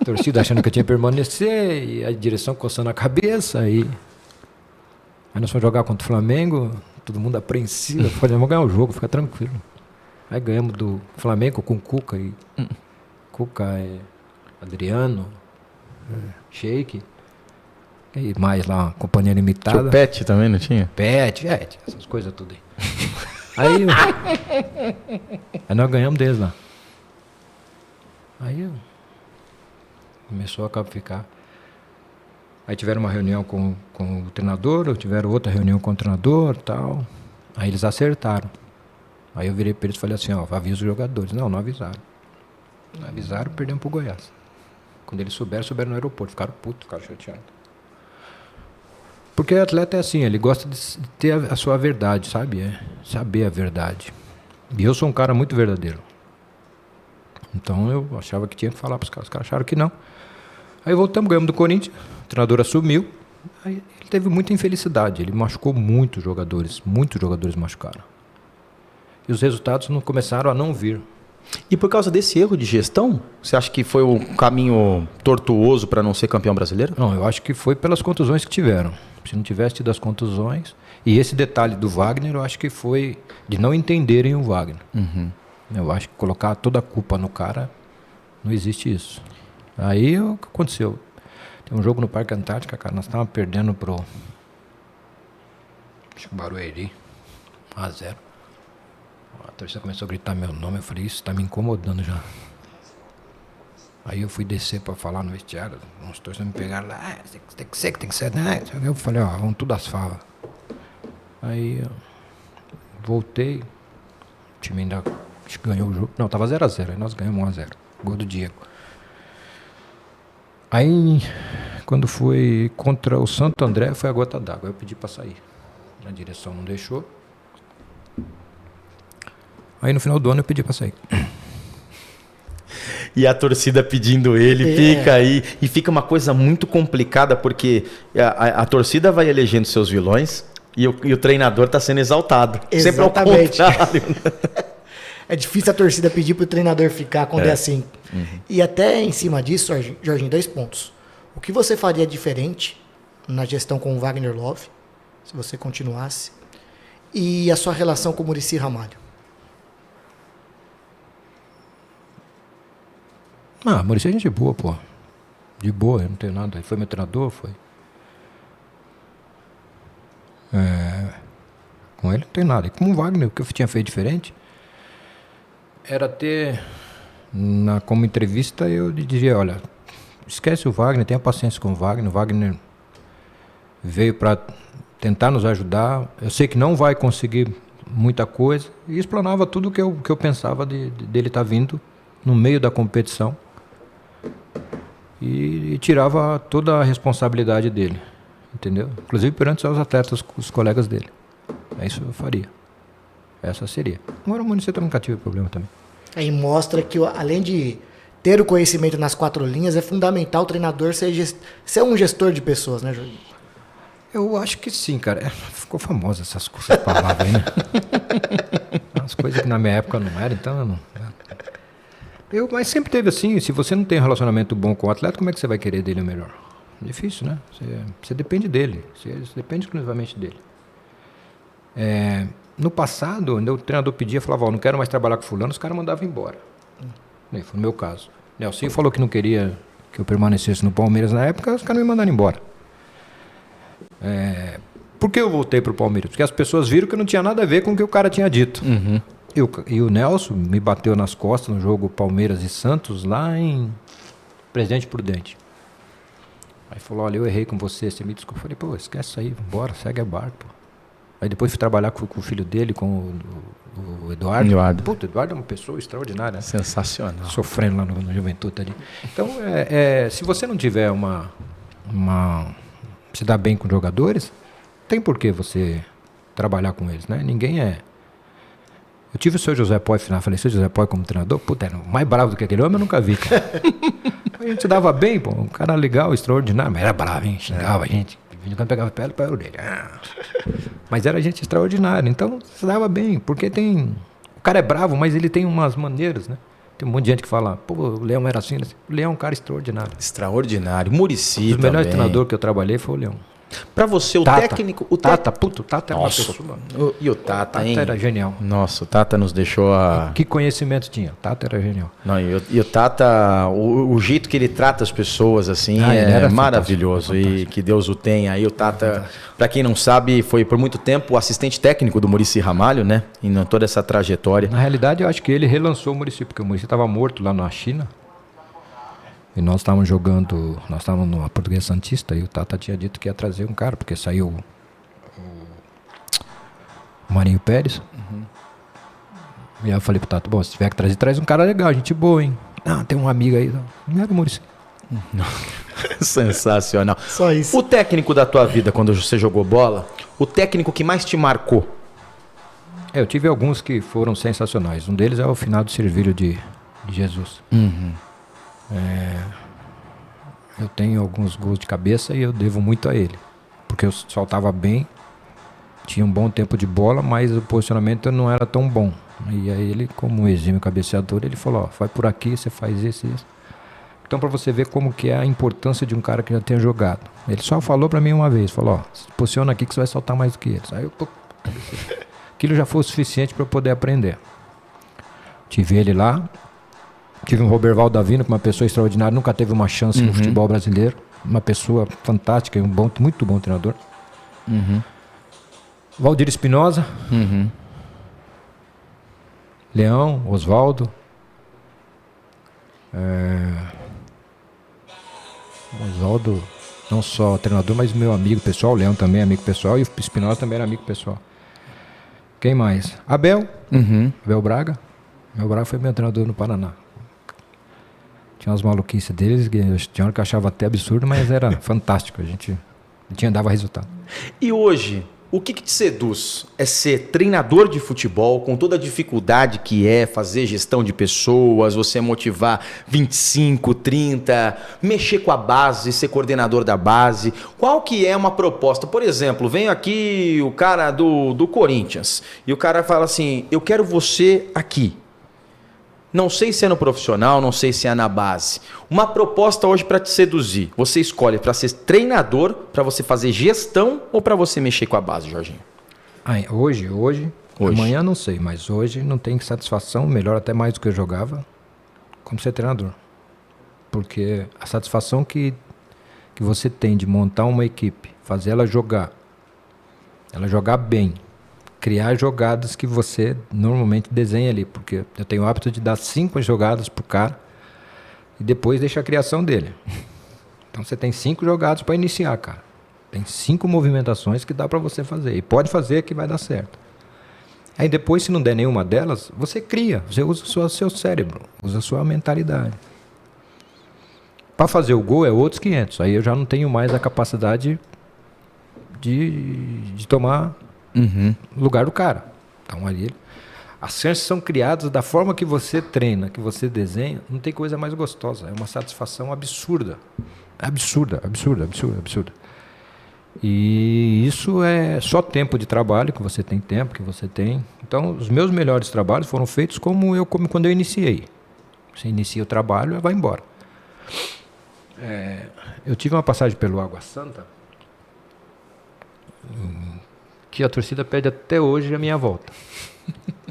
torcida achando que eu tinha que permanecer, e a direção coçando a cabeça. Aí nós fomos jogar contra o Flamengo, todo mundo apreensivo. Eu falei, vamos ganhar o jogo, fica tranquilo. Aí ganhamos do Flamengo com Cuca e Cuca, Adriano, Sheik, e mais lá, uma companhia limitada. Tinha o Pet também, não tinha? Pet, essas coisas tudo aí. Aí nós ganhamos deles lá. Aí começou a ficar. Aí tiveram uma reunião com o treinador, tiveram outra reunião com o treinador e tal. Aí eles acertaram. Aí eu virei para eles e falei assim, avisa os jogadores. Não avisaram. Não avisaram, perdemos pro Goiás. Quando eles souberam no aeroporto. Ficaram putos, ficaram chateados. Porque o atleta é assim, ele gosta de ter a sua verdade, sabe? Saber a verdade. E eu sou um cara muito verdadeiro. Então eu achava que tinha que falar para os caras acharam que não. Aí voltamos, ganhamos do Corinthians, o treinador assumiu. Aí ele teve muita infelicidade, ele machucou muitos jogadores machucaram. E os resultados não começaram a não vir. E por causa desse erro de gestão, você acha que foi um caminho tortuoso para não ser campeão brasileiro? Não, eu acho que foi pelas contusões que tiveram. Se não tivesse tido as contusões... E esse detalhe do Wagner, eu acho que foi de não entenderem o Wagner. Eu acho que colocar toda a culpa no cara, não existe isso. Aí o que aconteceu? Tem um jogo no Parque Antártica, cara, nós estávamos perdendo pro Barueri, 1-0. A torcida começou a gritar meu nome, eu falei, isso está me incomodando já. Aí eu fui descer para falar no vestiário, uns torcedores me pegaram lá, tem que ser, né? Eu falei, vamos tudo às favas. Aí eu voltei, o time ainda ganhou o jogo. Não, tava 0-0, aí nós ganhamos 1-0, gol do Diego. Aí, quando foi contra o Santo André, foi a gota d'água, eu pedi para sair. A direção não deixou. Aí no final do ano eu pedi para sair. E a torcida pedindo ele, fica aí. E fica uma coisa muito complicada, porque a torcida vai elegendo seus vilões e o treinador está sendo exaltado. Exatamente. Sempre ao contrário. É difícil a torcida pedir para o treinador ficar quando é assim. E até em cima disso, Jorginho, 2 pontos. O que você faria diferente na gestão com o Wagner Love, se você continuasse, e a sua relação com o Muricy Ramalho? Muricy é gente boa, pô. De boa, eu não tenho nada. Ele foi meu treinador, foi. Com ele não tem nada. E com o Wagner, o que eu tinha feito diferente era ter, como entrevista, eu diria, olha, esquece o Wagner, tenha paciência com o Wagner. O Wagner veio para tentar nos ajudar. Eu sei que não vai conseguir muita coisa. E explanava tudo que eu pensava dele estar vindo no meio da competição e tirava toda a responsabilidade dele, entendeu? Inclusive perante os atletas, os colegas dele. É isso que eu faria. Essa seria. Agora o Muricy nunca tive problema também. Aí mostra que, além de ter o conhecimento nas 4 linhas, é fundamental o treinador ser um gestor de pessoas, né, Jorginho? Eu acho que sim, cara. Ficou famosa essas palavras aí, né? As coisas que na minha época não eram, então eu não... Mas sempre teve assim, se você não tem um relacionamento bom com o atleta, como é que você vai querer dele o melhor? Difícil, né? Você depende dele, você depende exclusivamente dele. No passado, quando o treinador pedia, falava, não quero mais trabalhar com fulano, os caras mandavam embora. Foi no meu caso. Nelson falou que não queria que eu permanecesse no Palmeiras na época, os caras me mandaram embora. Por que eu voltei pro Palmeiras? Porque as pessoas viram que não tinha nada a ver com o que o cara tinha dito. Uhum. E o Nelson me bateu nas costas no jogo Palmeiras e Santos, lá em Presidente Prudente. Aí falou, olha, eu errei com você me desculpa. Eu falei, pô, esquece isso aí, vambora, segue a barco, pô. Aí depois fui trabalhar com o filho dele, com o Eduardo. Puta, o Eduardo é uma pessoa extraordinária. Né? Sensacional. Sofrendo lá no Juventude ali. Então, se você não tiver se dá bem com jogadores, tem por que você trabalhar com eles, né? Ninguém é... Eu tive o seu José Poi final, falei, seu José Poi como treinador, puta, mais bravo do que aquele homem eu nunca vi, cara. A gente dava bem, pô, um cara legal, extraordinário, mas era bravo, hein? Xingava a gente. Quando pegava pele para a orelha. Mas era gente extraordinária, então se dava bem, porque o cara é bravo, mas ele tem umas maneiras, né? Tem um monte de gente que fala, pô, o Leão era assim, o Leão é um cara extraordinário. Extraordinário. Muricy também. O melhor treinador que eu trabalhei foi o Leão. Pra você, o Tata. técnico... O Tata era uma pessoa. E o Tata, hein? O Tata era genial. Nossa, o Tata nos deixou a... Que conhecimento tinha? O Tata era genial. Não, e o Tata, o jeito que ele trata as pessoas, assim, é maravilhoso. Fantástico. E que Deus o tenha. Aí o Tata, pra quem não sabe, foi por muito tempo o assistente técnico do Muricy Ramalho, né? Em toda essa trajetória. Na realidade, eu acho que ele relançou o Muricy, porque o Muricy estava morto lá na China. E nós estávamos numa Portuguesa Santista, e o Tata tinha dito que ia trazer um cara, porque saiu o Marinho Pérez. Uhum. E aí eu falei pro Tata, bom, se tiver que trazer, traz um cara legal, gente boa, hein? Ah, tem um amigo aí. Não era o Muricy. Sensacional. Só isso. O técnico da tua vida, quando você jogou bola, o técnico que mais te marcou? Eu tive alguns que foram sensacionais. Um deles é o finado Servílio de Jesus. Uhum. Eu tenho alguns gols de cabeça e eu devo muito a ele, porque eu soltava bem, tinha um bom tempo de bola, mas o posicionamento não era tão bom. E aí ele, como exímio cabeceador, ele falou, vai por aqui, você faz isso e isso. Então, para você ver como que é a importância de um cara que já tenha jogado. Ele só falou para mim uma vez, falou, se posiciona aqui que você vai soltar mais do que eles. Aí aquilo já foi o suficiente para eu poder aprender. Tive ele lá. Tive um Roberval Davino, que é uma pessoa extraordinária, nunca teve uma chance no futebol brasileiro. Uma pessoa fantástica e muito bom treinador. Uhum. Valdir Espinosa. Uhum. Leão, Oswaldo. Oswaldo, não só treinador, mas meu amigo pessoal. O Leão também é amigo pessoal e o Espinosa também era amigo pessoal. Quem mais? Abel. Uhum. Abel Braga. Abel Braga foi meu treinador no Paraná. Tinha umas maluquices deles, tinha hora que eu achava até absurdo, mas era fantástico, a gente dava resultado. E hoje, o que te seduz? É ser treinador de futebol, com toda a dificuldade que é fazer gestão de pessoas, você motivar 25, 30, mexer com a base, ser coordenador da base. Qual que é uma proposta? Por exemplo, vem aqui o cara do Corinthians e o cara fala assim, eu quero você aqui. Não sei se é no profissional, não sei se é na base. Uma proposta hoje para te seduzir. Você escolhe para ser treinador, para você fazer gestão ou para você mexer com a base, Jorginho? Hoje, amanhã não sei, mas hoje não tem satisfação, melhor até mais do que eu jogava, como ser treinador. Porque a satisfação que você tem de montar uma equipe, fazer ela jogar bem, criar jogadas que você normalmente desenha ali, porque eu tenho o hábito de dar 5 jogadas pro cara e depois deixa a criação dele. Então você tem 5 jogadas para iniciar, cara. Tem 5 movimentações que dá para você fazer e pode fazer que vai dar certo. Aí depois, se não der nenhuma delas, você cria, você usa o seu cérebro, usa a sua mentalidade. Para fazer o gol é outros 500. Aí eu já não tenho mais a capacidade de tomar lugar do cara. Então ali, as chances são criadas da forma que você treina, que você desenha. Não tem coisa mais gostosa. É uma satisfação absurda. Absurda. E isso é só tempo de trabalho, que você tem tempo, que você tem. Então, os meus melhores trabalhos foram feitos como quando eu iniciei. Você inicia o trabalho e vai embora. Eu tive uma passagem pelo Água Santa, que a torcida pede até hoje a minha volta.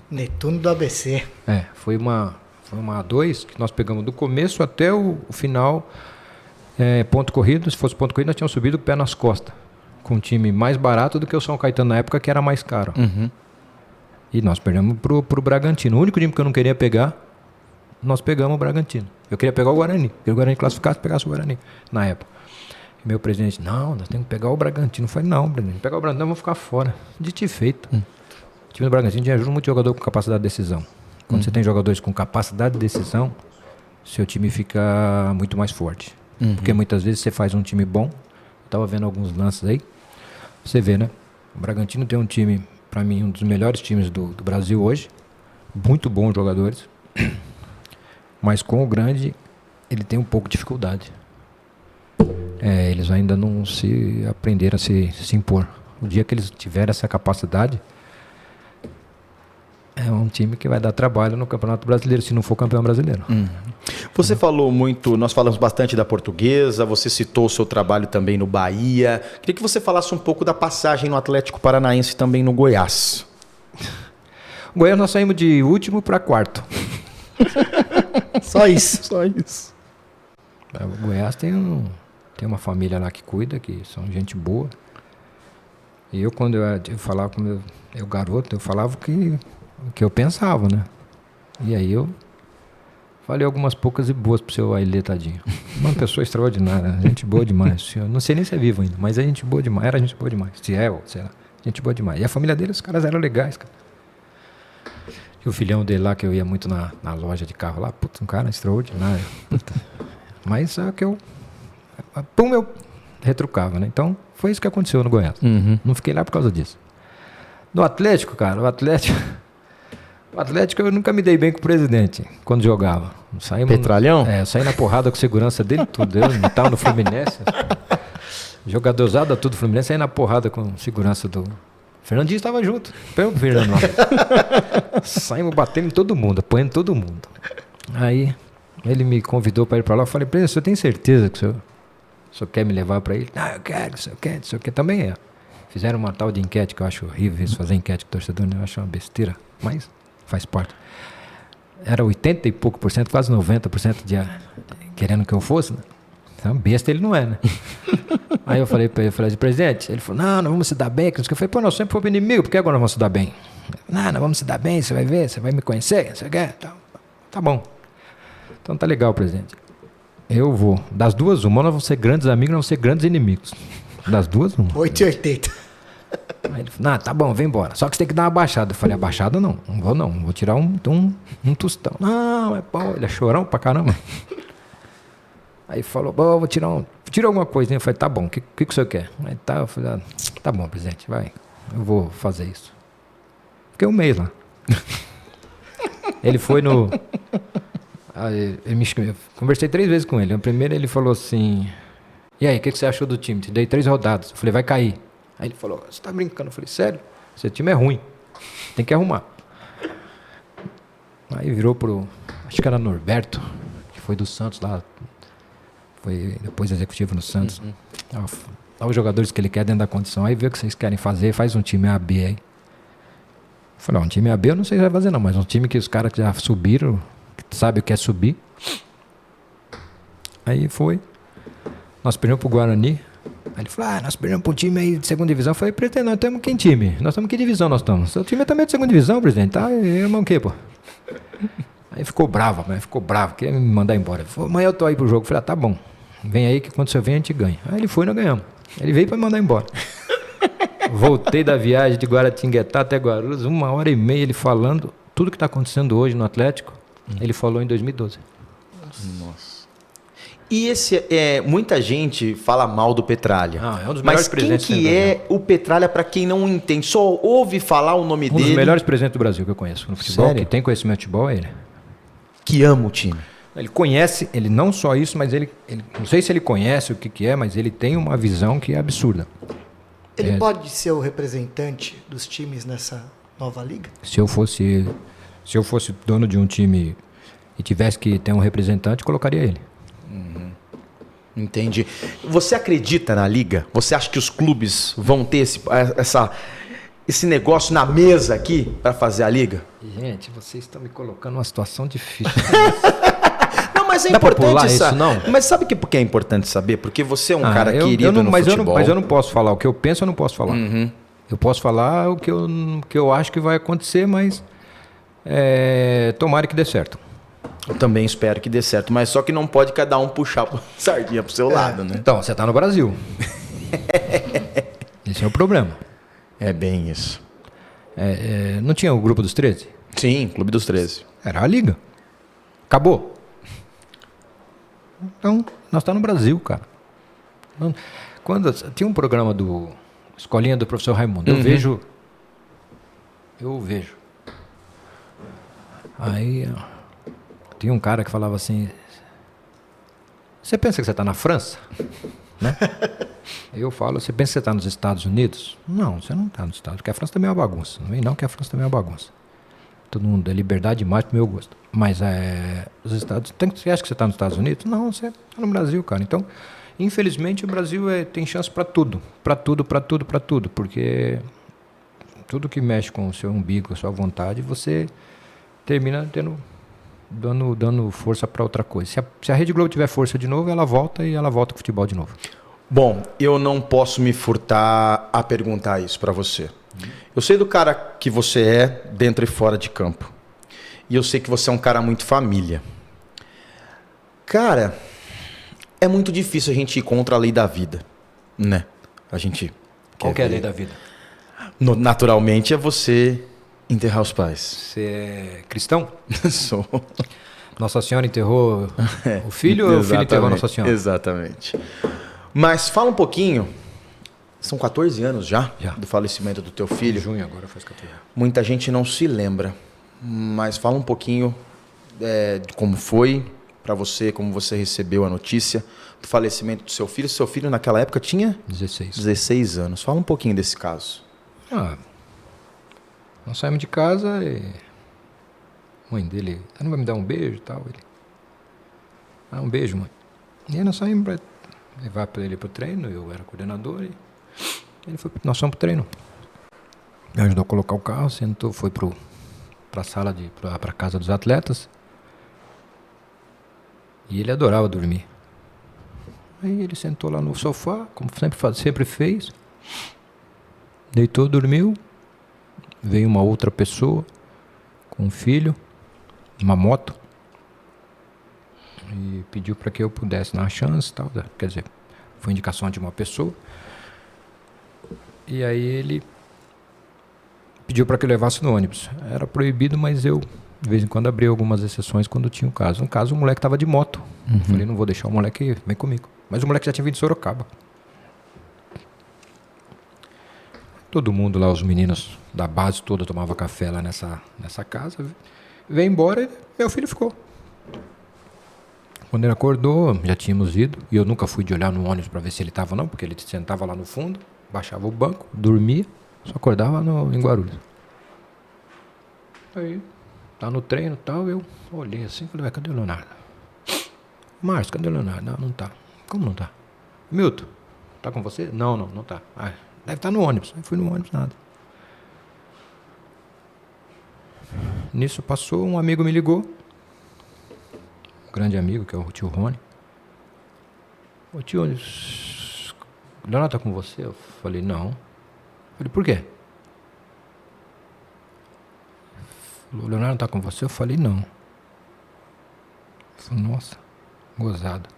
Netuno do ABC. Foi uma A2 que nós pegamos do começo até o final, ponto corrido. Se fosse ponto corrido, nós tínhamos subido o pé nas costas, com um time mais barato do que o São Caetano na época, que era mais caro. E nós perdemos pro Bragantino. O único time que eu não queria pegar, nós pegamos o Bragantino. Eu queria pegar o Guarani, porque o Guarani classificasse e pegasse o Guarani na época. E meu presidente, não, nós temos que pegar o Bragantino. Eu falei, não, presidente, pegar o Bragantino, nós vamos ficar fora. Dito e feito. O time do Bragantino já ajuda muito jogador com capacidade de decisão. Quando você tem jogadores com capacidade de decisão, seu time fica muito mais forte. Porque muitas vezes você faz um time bom. Eu estava vendo alguns lances aí. Você vê, né? O Bragantino tem um time, para mim, um dos melhores times do Brasil hoje. Muito bons jogadores. Mas com o grande, ele tem um pouco de dificuldade. Eles ainda não se aprenderam a se impor. O dia que eles tiverem essa capacidade, é um time que vai dar trabalho no Campeonato Brasileiro, se não for campeão brasileiro. Você falou muito, nós falamos bastante da Portuguesa, você citou o seu trabalho também no Bahia. Queria que você falasse um pouco da passagem no Atlético Paranaense e também no Goiás. O Goiás nós saímos de último para quarto. Só isso. Só isso. O Goiás tem uma família lá que cuida, que são gente boa. E eu, quando eu falava com eu garoto, eu falava o que eu pensava, né? E aí eu falei algumas poucas e boas pro seu Ailê, tadinho. Uma pessoa extraordinária, gente boa demais. Senhor. Não sei nem se é vivo ainda, mas é gente boa demais. Era gente boa demais. Se é, sei lá. Gente boa demais. E a família dele, os caras eram legais, cara. E o filhão dele lá, que eu ia muito na loja de carro lá, puta, um cara extraordinário. Puta. Mas só que eu retrucava, né? Então, foi isso que aconteceu no Goiás. Não fiquei lá por causa disso. No Atlético, cara, o Atlético eu nunca me dei bem com o presidente, quando jogava. Petralhão? Eu saí na porrada com segurança dele, tudo. Eu não estava no Fluminense. Jogador usado, tudo Fluminense, saí na porrada com segurança do... Fernandinho estava junto. Pegou o Fernando lá. Saímos batendo em todo mundo, apanhando todo mundo. Aí, ele me convidou para ir para lá. Eu falei, presidente, o senhor tem certeza que o senhor quer me levar para ele? Ah, eu quero, o senhor quer. Também é. Fizeram uma tal de enquete, que eu acho horrível isso, fazer enquete com torcedor, né? Eu acho uma besteira, mas faz parte. Era 80 e pouco por cento, quase 90% querendo que eu fosse, né? Então, besta ele não é, né? Aí eu falei para ele, presidente, ele falou, não, nós vamos se dar bem. Eu falei, pô, nós sempre fomos inimigo, por que agora nós vamos se dar bem? Não, nós vamos se dar bem, você vai ver, você vai me conhecer, você quer? Tá bom. Então tá legal, presidente. Eu vou. Das duas, uma, nós vamos ser grandes amigos, nós vamos ser grandes inimigos. Das duas, uma. 8,80. Aí ele falou, tá bom, vem embora. Só que você tem que dar uma baixada. Eu falei, abaixada não vou não. Vou tirar um tostão. Não, é bom, ele é chorão pra caramba. Aí falou, bom, vou tirar alguma coisa. Eu falei, tá bom, o que o senhor quer? Aí eu falei, tá bom, presidente, vai. Eu vou fazer isso. Fiquei um mês lá. Ele foi no... eu conversei 3 vezes com ele. A primeira ele falou assim, e aí, o que você achou do time? Te dei 3 rodadas. Eu falei, vai cair. Aí ele falou, você tá brincando? Eu falei, sério? Seu time é ruim. Tem que arrumar. Aí virou pro... Acho que era Norberto, que foi do Santos lá. Foi depois executivo no Santos. Dá os jogadores que ele quer dentro da condição. Aí vê o que vocês querem fazer, faz um time AB aí. Eu falei, um time AB eu não sei se vai fazer não, mas um time que os caras que já subiram, que sabe o que é subir. Aí foi. Nós perdemos pro Guarani. Aí ele falou, nós perdemos pro time aí de segunda divisão. Eu falei, presidente, nós estamos que time? Nós estamos que divisão nós estamos? Seu time é também de segunda divisão, presidente, tá? Irmão o quê, pô? Aí ficou bravo, queria me mandar embora. Ele falou, amanhã eu tô aí pro jogo. Eu falei, tá bom. Vem aí que quando você vem a gente ganha. Aí ele foi e nós ganhamos. Ele veio pra me mandar embora. Voltei da viagem de Guaratinguetá até Guarulhos, 1h30 ele falando tudo que está acontecendo hoje no Atlético. Ele falou em 2012. Nossa. E muita gente fala mal do Petralha. É um dos melhores mas quem presidentes que do é o Petralha para quem não entende? Só ouve falar o nome Um dele. dos melhores presidentes do Brasil que eu conheço no futebol, Sério? que tem conhecimento de futebol, é ele. Que ama o time. Ele conhece, ele não só isso, mas ele não sei se ele conhece o que é, mas ele tem uma visão que é absurda. Ele pode ser o representante dos times nessa nova liga? Se eu fosse dono de um time e tivesse que ter um representante, colocaria ele. Entendi. Você acredita na liga? Você acha que os clubes vão ter esse negócio na mesa aqui para fazer a liga? Gente, vocês estão me colocando numa situação difícil. Não, mas é Dá pra importante pular saber. isso, não? Mas sabe por que é importante saber? Porque você é um cara querido no futebol. Mas eu não posso falar. O que eu penso, eu não posso falar. Eu posso falar o que eu acho que vai acontecer, mas tomara que dê certo. Eu também espero que dê certo, mas só que não pode cada um puxar a sardinha pro seu lado, né? Então, você está no Brasil. Esse é o problema. É bem isso. Não tinha o grupo dos 13? Sim, Clube dos 13. Era a liga. Acabou. Então, nós estamos no Brasil, cara. Tinha um programa do Escolinha do Professor Raimundo. Eu vejo. Aí tinha um cara que falava assim: você pensa que você está na França? Né? Eu falo: você pensa que você está nos Estados Unidos? Não, você não está nos Estados Unidos, porque a França também é uma bagunça. Não vem não que a França também é uma bagunça. Todo mundo é liberdade demais pro meu gosto. Mas os Estados... Você acha que você está nos Estados Unidos? Não, você está no Brasil, cara. Então, infelizmente, o Brasil tem chance para tudo. Para tudo. Porque tudo que mexe com o seu umbigo, a sua vontade, você termina dando força para outra coisa. Se a Rede Globo tiver força de novo, ela volta com o futebol de novo. Bom, eu não posso me furtar a perguntar isso para você. Eu sei do cara que você é dentro e fora de campo. E eu sei que você é um cara muito família. Cara, é muito difícil a gente ir contra a lei da vida, né? A gente... Qual que é a lei da vida? Naturalmente é você enterrar os pais. Você é cristão? Sou. Nossa Senhora enterrou o filho ou o filho enterrou Nossa Senhora? Exatamente. Mas fala um pouquinho. São 14 anos já do falecimento do teu filho. Em junho agora faz 14 anos. Muita gente não se lembra. Mas fala um pouquinho de como foi para você, como você recebeu a notícia do falecimento do seu filho. Seu filho naquela época tinha? 16 anos. Fala um pouquinho desse caso. Nós saímos de casa e a mãe dele, ela não vai me dar um beijo e tal? Um beijo, mãe. E aí nós saímos para levar ele para o treino, eu era coordenador e nós fomos para o treino. Me ajudou a colocar o carro, sentou, foi para a sala, para a casa dos atletas. E ele adorava dormir. Aí ele sentou lá no sofá, como sempre fez. Deitou, dormiu. Veio uma outra pessoa com um filho, uma moto, e pediu para que eu pudesse dar uma chance, tal. Quer dizer, foi indicação de uma pessoa. E aí ele pediu para que eu levasse no ônibus. Era proibido, mas eu de vez em quando abria algumas exceções quando tinha um caso. No caso, o moleque estava de moto. Falei, não vou deixar o moleque, vem comigo. Mas o moleque já tinha vindo de Sorocaba. Todo mundo lá, os meninos da base toda tomava café lá nessa casa. Veio embora e meu filho ficou. Quando ele acordou, já tínhamos ido. E eu nunca fui de olhar no ônibus para ver se ele estava ou não, porque ele sentava lá no fundo, baixava o banco, dormia, só acordava em Guarulhos. Aí, tá no treino e tal, eu olhei assim e falei, cadê o Leonardo? Márcio, cadê o Leonardo? Não tá. Como não tá? Milton, tá com você? Não tá. Deve estar no ônibus. Aí fui no ônibus, nada. Nisso passou, um amigo me ligou. Um grande amigo, que é o tio Rony. Ô tio, o Leonardo tá com você? Eu falei, não. Falei, por quê? O Leonardo tá com você? Eu falei, não. Ele falou, nossa, gozado.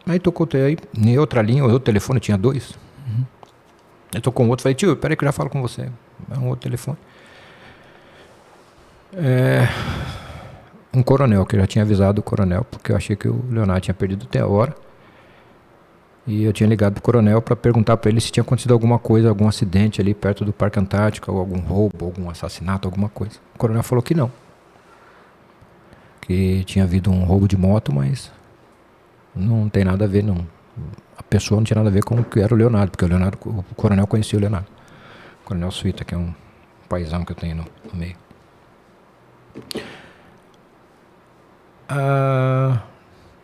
Aí tocou aí, em outra linha, outro telefone, tinha 2. Aí tocou um outro, falei, tio, peraí que eu já falo com você. É um outro telefone. Um coronel, que eu já tinha avisado o coronel, porque eu achei que o Leonardo tinha perdido até a hora. E eu tinha ligado pro coronel para perguntar para ele se tinha acontecido alguma coisa, algum acidente ali perto do Parque Antártica, ou algum roubo, algum assassinato, alguma coisa. O coronel falou que não. Que tinha havido um roubo de moto, mas não tem nada a ver, não. A pessoa não tinha nada a ver com o que era o Leonardo, porque o coronel conhecia o Leonardo. O coronel Suíta, que é um paizão que eu tenho no meio.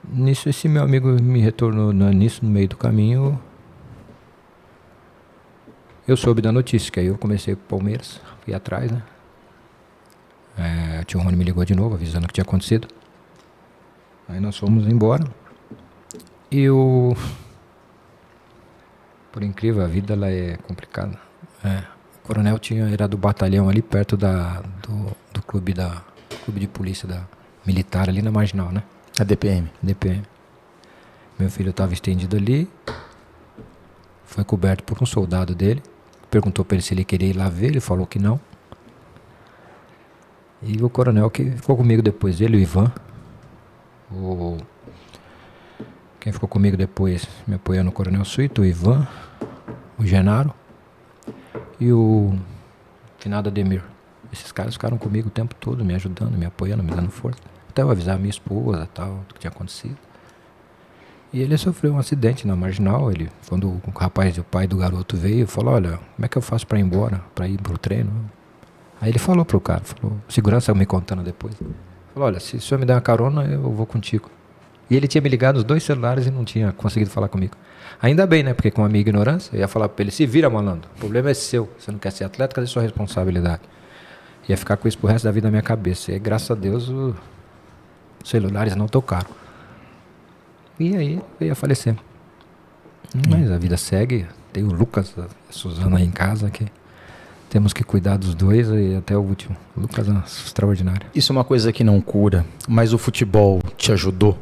Nisso, esse meu amigo me retornou nisso, no meio do caminho. Eu soube da notícia, que aí eu comecei pro Palmeiras, fui atrás, né? O tio Rony me ligou de novo, avisando o que tinha acontecido. Aí nós fomos embora. E por incrível, a vida lá é complicada. O coronel era do batalhão ali perto do clube de polícia militar ali na Marginal, né? A DPM. Meu filho estava estendido ali, foi coberto por um soldado dele, perguntou para ele se ele queria ir lá ver, ele falou que não. E o coronel que ficou comigo depois dele, o Ivan, quem ficou comigo depois, me apoiando, o coronel Suíta, o Ivan, o Genaro e o finado Ademir. Esses caras ficaram comigo o tempo todo, me ajudando, me apoiando, me dando força. Até eu avisar a minha esposa, tal, do que tinha acontecido. E ele sofreu um acidente na Marginal. Quando o rapaz, o pai do garoto veio, falou, olha, como é que eu faço para ir embora, para ir pro treino? Aí ele falou pro cara, segurança me contando depois. Falou, olha, se o senhor me der uma carona, eu vou contigo. E ele tinha me ligado os 2 celulares e não tinha conseguido falar comigo. Ainda bem, né? Porque com a minha ignorância, eu ia falar para ele, se vira, malandro. O problema é seu. Você não quer ser atleta, cadê sua responsabilidade? Ia ficar com isso pro resto da vida na minha cabeça. E graças a Deus, os celulares não tocaram. E aí, eu ia falecer. Mas a vida segue. Tem o Lucas, a Suzana aí em casa, que temos que cuidar dos 2 e até o último. O Lucas é extraordinário. Isso é uma coisa que não cura, mas o futebol te ajudou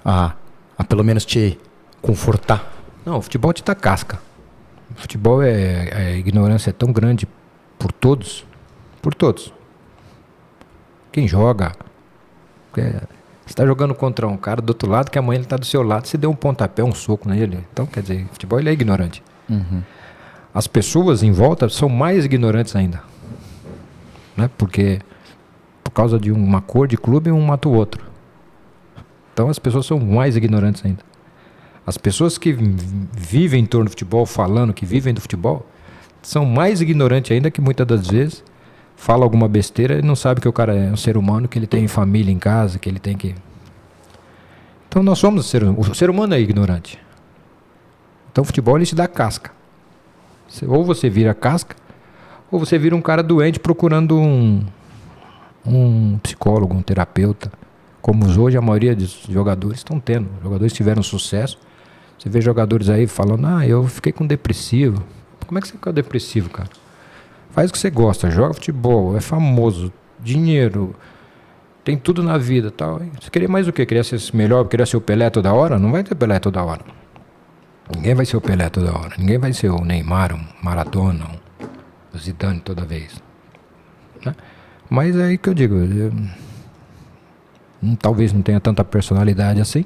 a pelo menos te confortar? Não, o futebol te dá casca. O futebol a ignorância é tão grande por todos. Quem joga, você está jogando contra um cara do outro lado, que amanhã ele está do seu lado, você deu um pontapé, um soco nele. Então, quer dizer, o futebol ele é ignorante. As pessoas em volta são mais ignorantes ainda, né? Porque por causa de uma cor de clube, um mata o outro. Então as pessoas são mais ignorantes ainda. As pessoas que vivem em torno do futebol, falando que vivem do futebol, são mais ignorantes ainda, que muitas das vezes fala alguma besteira e não sabe que o cara é um ser humano, que ele tem família em casa, que ele tem que... Então nós somos o ser humano é ignorante. Então o futebol ele te dá casca. Ou você vira casca, ou você vira um cara doente procurando um psicólogo, um terapeuta, como hoje a maioria dos jogadores estão tendo. Os jogadores tiveram sucesso. Você vê jogadores aí falando, eu fiquei com depressivo. Como é que você fica depressivo, cara? Faz o que você gosta, joga futebol, é famoso, dinheiro, tem tudo na vida, tal. Você queria mais o quê? Queria ser melhor, queria ser o Pelé toda hora? Não vai ter Pelé toda hora. Ninguém vai ser o Pelé toda hora. Ninguém vai ser o Neymar, o Maradona, o Zidane toda vez. Né? Mas é aí que eu digo, talvez não tenha tanta personalidade assim.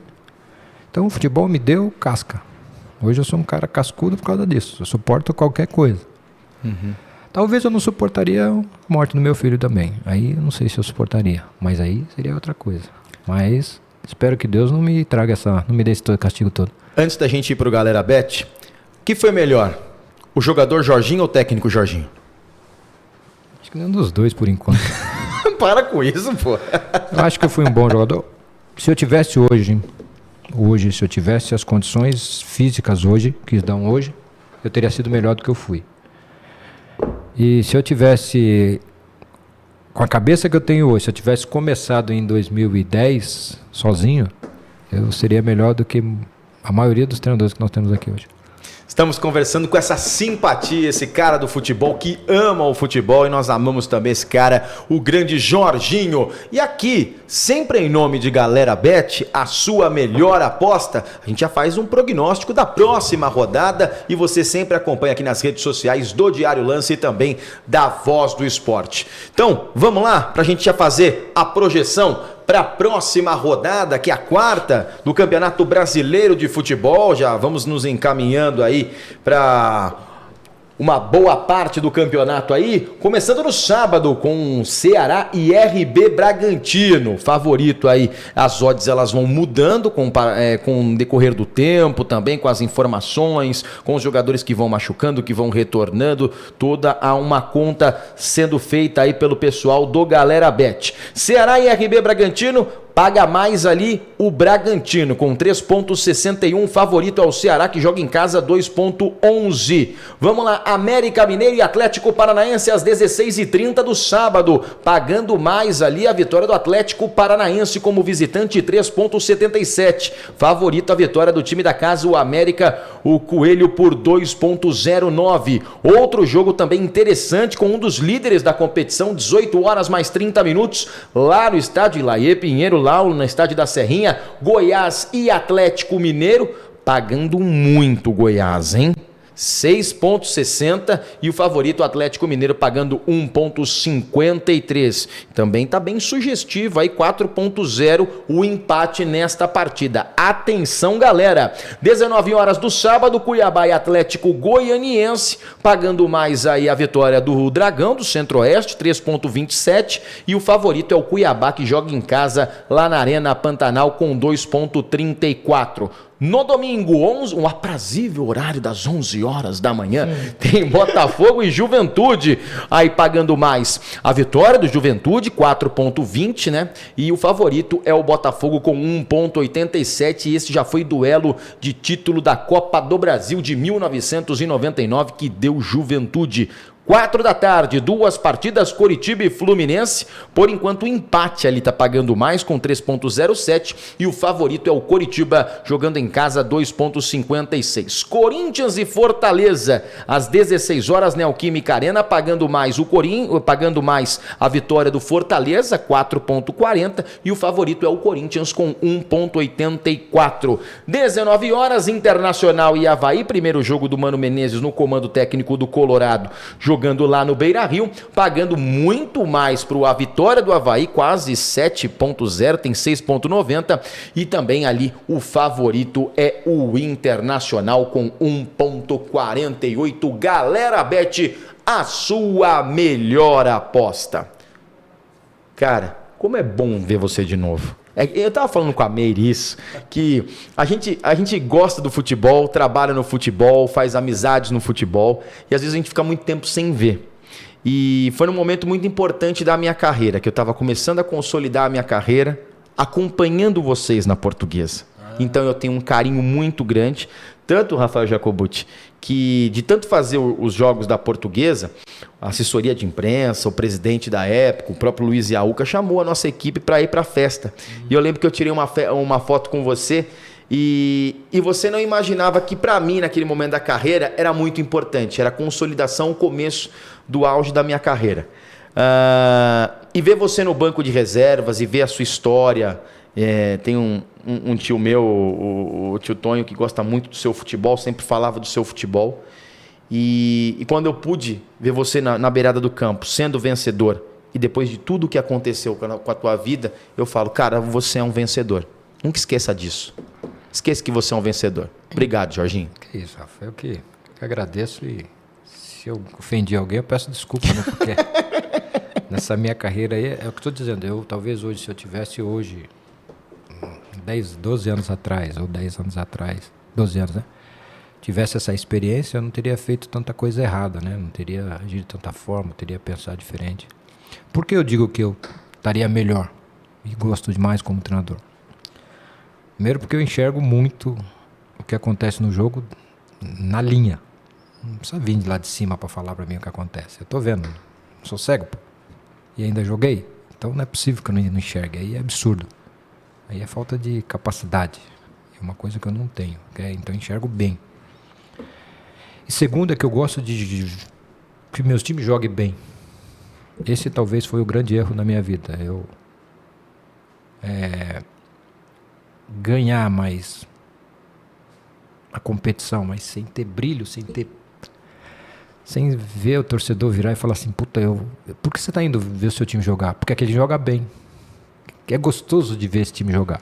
Então o futebol me deu casca. Hoje eu sou um cara cascudo por causa disso. Eu suporto qualquer coisa. Talvez eu não suportaria a morte do meu filho também. Aí eu não sei se eu suportaria. Mas aí seria outra coisa. Mas espero que Deus não me traga não me dê esse castigo todo. Antes da gente ir pro Galera Bet, o que foi melhor? O jogador Jorginho ou o técnico Jorginho? Acho que nenhum dos 2 por enquanto. Para com isso, pô. Eu acho que eu fui um bom jogador. Se eu tivesse hoje, se eu tivesse as condições físicas hoje, que dão hoje, eu teria sido melhor do que eu fui. E se eu tivesse, com a cabeça que eu tenho hoje, se eu tivesse começado em 2010 sozinho, eu seria melhor do que a maioria dos treinadores que nós temos aqui hoje. Você Estamos conversando com essa simpatia, esse cara do futebol que ama o futebol e nós amamos também esse cara, o grande Jorginho. E aqui, sempre em nome de Galera Bet, a sua melhor aposta, a gente já faz um prognóstico da próxima rodada e você sempre acompanha aqui nas redes sociais do Diário Lance e também da Voz do Esporte. Então, vamos lá para a gente já fazer a projeção para a próxima rodada, que é a quarta do Campeonato Brasileiro de Futebol. Já vamos nos encaminhando aí para uma boa parte do campeonato aí, começando no sábado com Ceará e RB Bragantino, favorito aí. As odds elas vão mudando com o decorrer do tempo, também com as informações, com os jogadores que vão machucando, que vão retornando, toda há uma conta sendo feita aí pelo pessoal do Galera Bet. Ceará e RB Bragantino, paga mais ali o Bragantino, com 3,61, favorito ao Ceará, que joga em casa 2,11. Vamos lá, América Mineiro e Atlético Paranaense às 16h30 do sábado, pagando mais ali a vitória do Atlético Paranaense como visitante, 3,77. Favorito a vitória do time da casa, o América, o Coelho, por 2,09. Outro jogo também interessante, com um dos líderes da competição, 18 horas mais 30 minutos, lá no estádio Ilaê Pinheiro, lá no estádio da Serrinha, Goiás e Atlético Mineiro, pagando muito Goiás, hein? 6,60 e o favorito Atlético Mineiro pagando 1,53. Também tá bem sugestivo aí, 4,0 o empate nesta partida. Atenção, galera! 19 horas do sábado, Cuiabá e Atlético Goianiense, pagando mais aí a vitória do Dragão do Centro-Oeste, 3,27, e o favorito é o Cuiabá, que joga em casa lá na Arena Pantanal com 2,34. No domingo, um aprazível horário das 11 horas da manhã, tem Botafogo e Juventude, aí pagando mais a vitória do Juventude, 4,20, né? E o favorito é o Botafogo com 1,87, e esse já foi duelo de título da Copa do Brasil de 1999, que deu Juventude. 4 da tarde, duas partidas, Coritiba e Fluminense. Por enquanto, o empate ali tá pagando mais, com 3,07. E o favorito é o Coritiba, jogando em casa, 2,56. Corinthians e Fortaleza, às 16 horas, Neoquímica Arena, pagando mais pagando mais a vitória do Fortaleza, 4,40. E o favorito é o Corinthians, com 1,84. 19 horas, Internacional e Avaí, primeiro jogo do Mano Menezes no comando técnico do Colorado, jogando lá no Beira-Rio, pagando muito mais para a vitória do Avaí, quase 7,0, tem 6,90, e também ali o favorito é o Internacional com 1,48. Galera Bet, a sua melhor aposta. Cara, como é bom ver você de novo. Eu tava falando com a Meire isso, que a gente gosta do futebol, trabalha no futebol, faz amizades no futebol, e às vezes a gente fica muito tempo sem ver. E foi num momento muito importante da minha carreira, que eu estava começando a consolidar a minha carreira, acompanhando vocês na Portuguesa. Então eu tenho um carinho muito grande, tanto o Rafael Jacobucci, que de tanto fazer os jogos da Portuguesa, a assessoria de imprensa, o presidente da época, o próprio Luiz Iaúca, chamou a nossa equipe para ir para a festa. E eu lembro que eu tirei uma foto com você e você não imaginava que para mim, naquele momento da carreira, era muito importante. Era a consolidação, o começo do auge da minha carreira. E ver você no banco de reservas e ver a sua história. Tem um tio meu, o tio Tonho, que gosta muito do seu futebol, sempre falava do seu futebol. E quando eu pude ver você na beirada do campo, sendo vencedor, e depois de tudo que aconteceu com a tua vida, eu falo, cara, você é um vencedor. Nunca esqueça disso. Esqueça que você é um vencedor. Obrigado, Jorginho. Que isso, Rafa, eu que agradeço, e se eu ofendi alguém, eu peço desculpa, né? Porque nessa minha carreira aí, é o que eu estou dizendo, talvez hoje, se eu tivesse hoje 12 anos atrás, ou 10 anos atrás, 12 anos, né? Tivesse essa experiência, eu não teria feito tanta coisa errada, né? Não teria agido de tanta forma, teria pensado diferente. Por que eu digo que eu estaria melhor e gosto demais como treinador? Primeiro porque eu enxergo muito o que acontece no jogo na linha. Não precisa vir de lá de cima para falar para mim o que acontece. Eu tô vendo, sou cego, pô. E ainda joguei. Então não é possível que eu não enxergue, aí é absurdo. Aí é falta de capacidade. É uma coisa que eu não tenho, okay? Então eu enxergo bem. E segundo é que eu gosto de que meus times joguem bem. Esse talvez foi o grande erro na minha vida. Eu ganhar mais a competição, mas sem ter brilho, sem ver o torcedor virar e falar assim, puta, por que você tá indo ver o seu time jogar? Porque aquele joga bem. É gostoso de ver esse time jogar.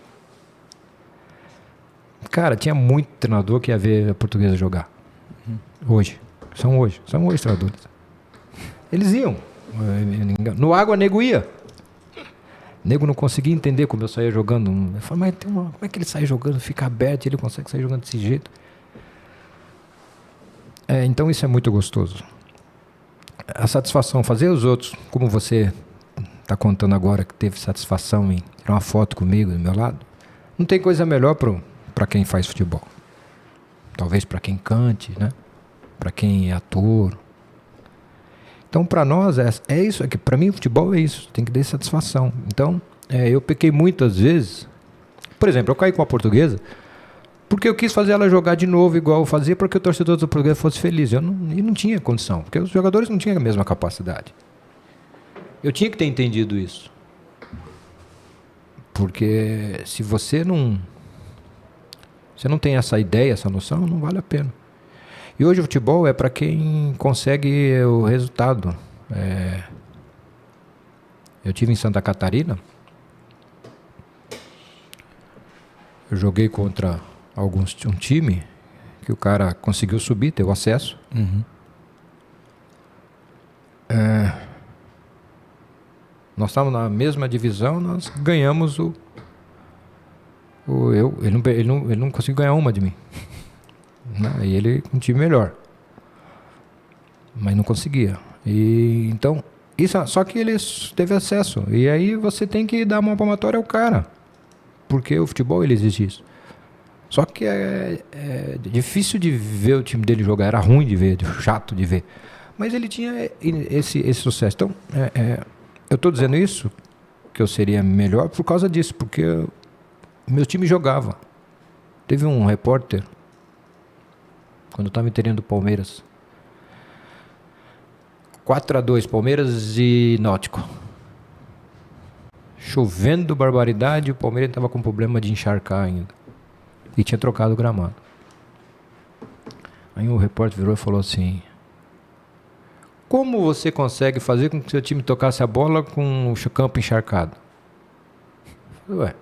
Cara, tinha muito treinador que ia ver a Portuguesa jogar. Hoje. São hoje treinadores. Eles iam. No Água, nego ia. Nego não conseguia entender como eu saía jogando. Eu falei, mas como é que ele sai jogando? Fica aberto e ele consegue sair jogando desse jeito. Então isso é muito gostoso. A satisfação, fazer os outros, como você está contando agora, que teve satisfação em tirar uma foto comigo do meu lado. Não tem coisa melhor para quem faz futebol. Talvez para quem cante, né? Para quem é ator. Então, para nós, é isso. Para mim, o futebol é isso. Tem que dar satisfação. Então, eu pequei muitas vezes. Por exemplo, eu caí com a Portuguesa porque eu quis fazer ela jogar de novo igual eu fazia para que o torcedor da Portuguesa fosse feliz. E não tinha condição, porque os jogadores não tinham a mesma capacidade. Eu tinha que ter entendido isso. Porque se você não tem essa ideia, essa noção, não vale a pena. E hoje o futebol é para quem consegue o resultado. Eu estive em Santa Catarina. Eu joguei contra um time que o cara conseguiu subir, teve acesso. Uhum. Nós estávamos na mesma divisão, nós ganhamos ele não conseguiu ganhar uma de mim. E ele com um time melhor. Mas não conseguia. E então, só que ele teve acesso. E aí você tem que dar uma palmatória ao cara. Porque o futebol ele exige isso. Só que é difícil de ver o time dele jogar. Era ruim de ver, chato de ver. Mas ele tinha esse sucesso. Então, eu estou dizendo isso, que eu seria melhor por causa disso. Porque meu time jogava. Teve um repórter, quando eu estava inteirinho do Palmeiras, 4-2, Palmeiras e Náutico. Chovendo barbaridade, o Palmeiras estava com problema de encharcar ainda. E tinha trocado o gramado. Aí o repórter virou e falou assim: como você consegue fazer com que seu time tocasse a bola com o campo encharcado? Eu falei,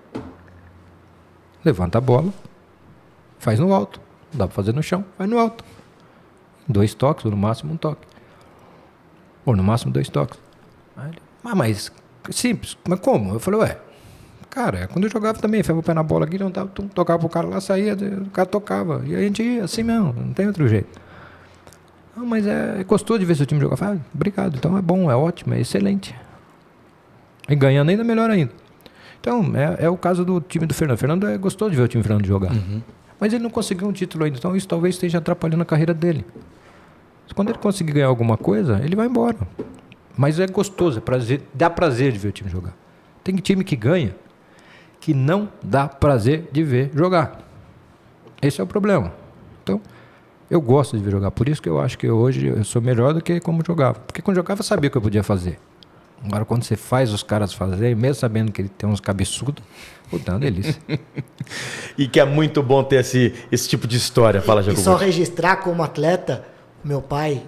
levanta a bola, faz no alto. Não dá para fazer no chão, faz no alto. 2 toques, ou no máximo 1 toque. Ou no máximo 2 toques. Aí ele, mas simples, mas como? Eu falei, cara, quando eu jogava também, ficava o pé na bola aqui, não tava, tocava pro cara lá, saía, o cara tocava. E a gente ia assim mesmo, não tem outro jeito. Mas é gostoso de ver seu time jogar. Eu falei, obrigado, então é bom, é ótimo, é excelente. E ganhando ainda melhor ainda. Então, é o caso do time do Fernando. O Fernando é gostoso de ver o time do Fernando jogar. Uhum. Mas ele não conseguiu um título ainda, então isso talvez esteja atrapalhando a carreira dele. Quando ele conseguir ganhar alguma coisa, ele vai embora. Mas é gostoso, dá prazer de ver o time jogar. Tem time que ganha, que não dá prazer de ver jogar. Esse é o problema. Então, eu gosto de ver jogar. Por isso que eu acho que hoje eu sou melhor do que como jogava. Porque quando jogava eu sabia o que eu podia fazer. Agora, quando você faz os caras fazerem, mesmo sabendo que ele tem uns cabeçudos, puta, é uma delícia. E que é muito bom ter esse tipo de história. Fala, Jacob. E só registrar como atleta, meu pai,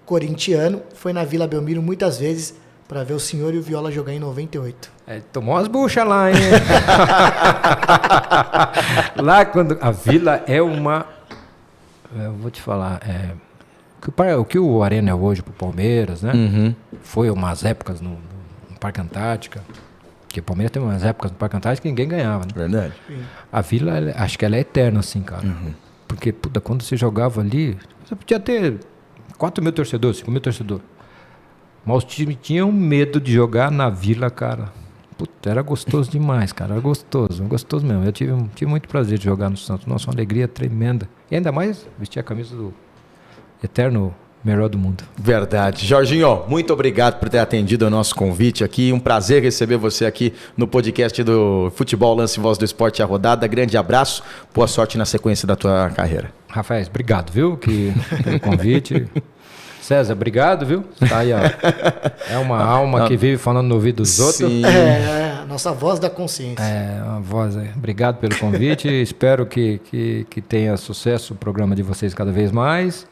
corintiano, foi na Vila Belmiro muitas vezes para ver o senhor e o Viola jogar em 98. Tomou umas buchas lá, hein? Lá quando... A Vila é uma... Eu vou te falar... O que o Arena é hoje pro Palmeiras, né? Uhum. Foi umas épocas no Parque Antártica. Porque o Palmeiras tem umas épocas no Parque Antártica que ninguém ganhava, né? Verdade. A Vila, acho que ela é eterna, assim, cara. Uhum. Porque, puta, quando você jogava ali, você podia ter 4 mil torcedores, 5 mil torcedores. Mas os times tinham medo de jogar na Vila, cara. Puta, era gostoso demais, cara. Era gostoso mesmo. Eu tive muito prazer de jogar no Santos. Nossa, uma alegria tremenda. E ainda mais vestir a camisa do eterno melhor do mundo. Verdade. Jorginho, muito obrigado por ter atendido ao nosso convite aqui. Um prazer receber você aqui no podcast do Futebol Lance Voz do Esporte a Rodada. Grande abraço. Boa sorte na sequência da tua carreira. Rafael, obrigado, viu, pelo convite. César, obrigado, viu? Tá aí, ó. É uma alma que vive falando no ouvido dos outros. A nossa voz da consciência. É, uma voz aí. Obrigado pelo convite. Espero que tenha sucesso o programa de vocês cada vez mais.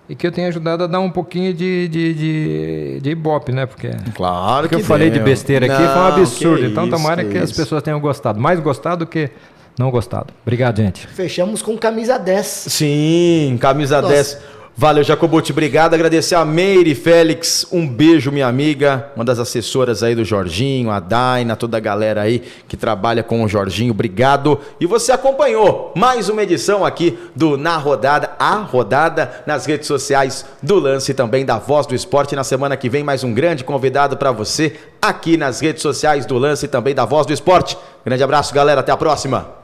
E que eu tenha ajudado a dar um pouquinho de ibope, né? Porque Claro que eu falei de besteira aqui foi um absurdo. Então, tomara que as isso. pessoas tenham gostado. Mais gostado do que não gostado. Obrigado, gente. Fechamos com camisa 10. Sim, camisa Nossa. 10. Valeu, Jacobucci, obrigado. Agradecer a Meire Félix, um beijo, minha amiga, uma das assessoras aí do Jorginho, a Daina, toda a galera aí que trabalha com o Jorginho, obrigado. E você acompanhou mais uma edição aqui do Na Rodada, a rodada nas redes sociais do Lance e também da Voz do Esporte. Na semana que vem, mais um grande convidado para você aqui nas redes sociais do Lance e também da Voz do Esporte. Grande abraço, galera, até a próxima.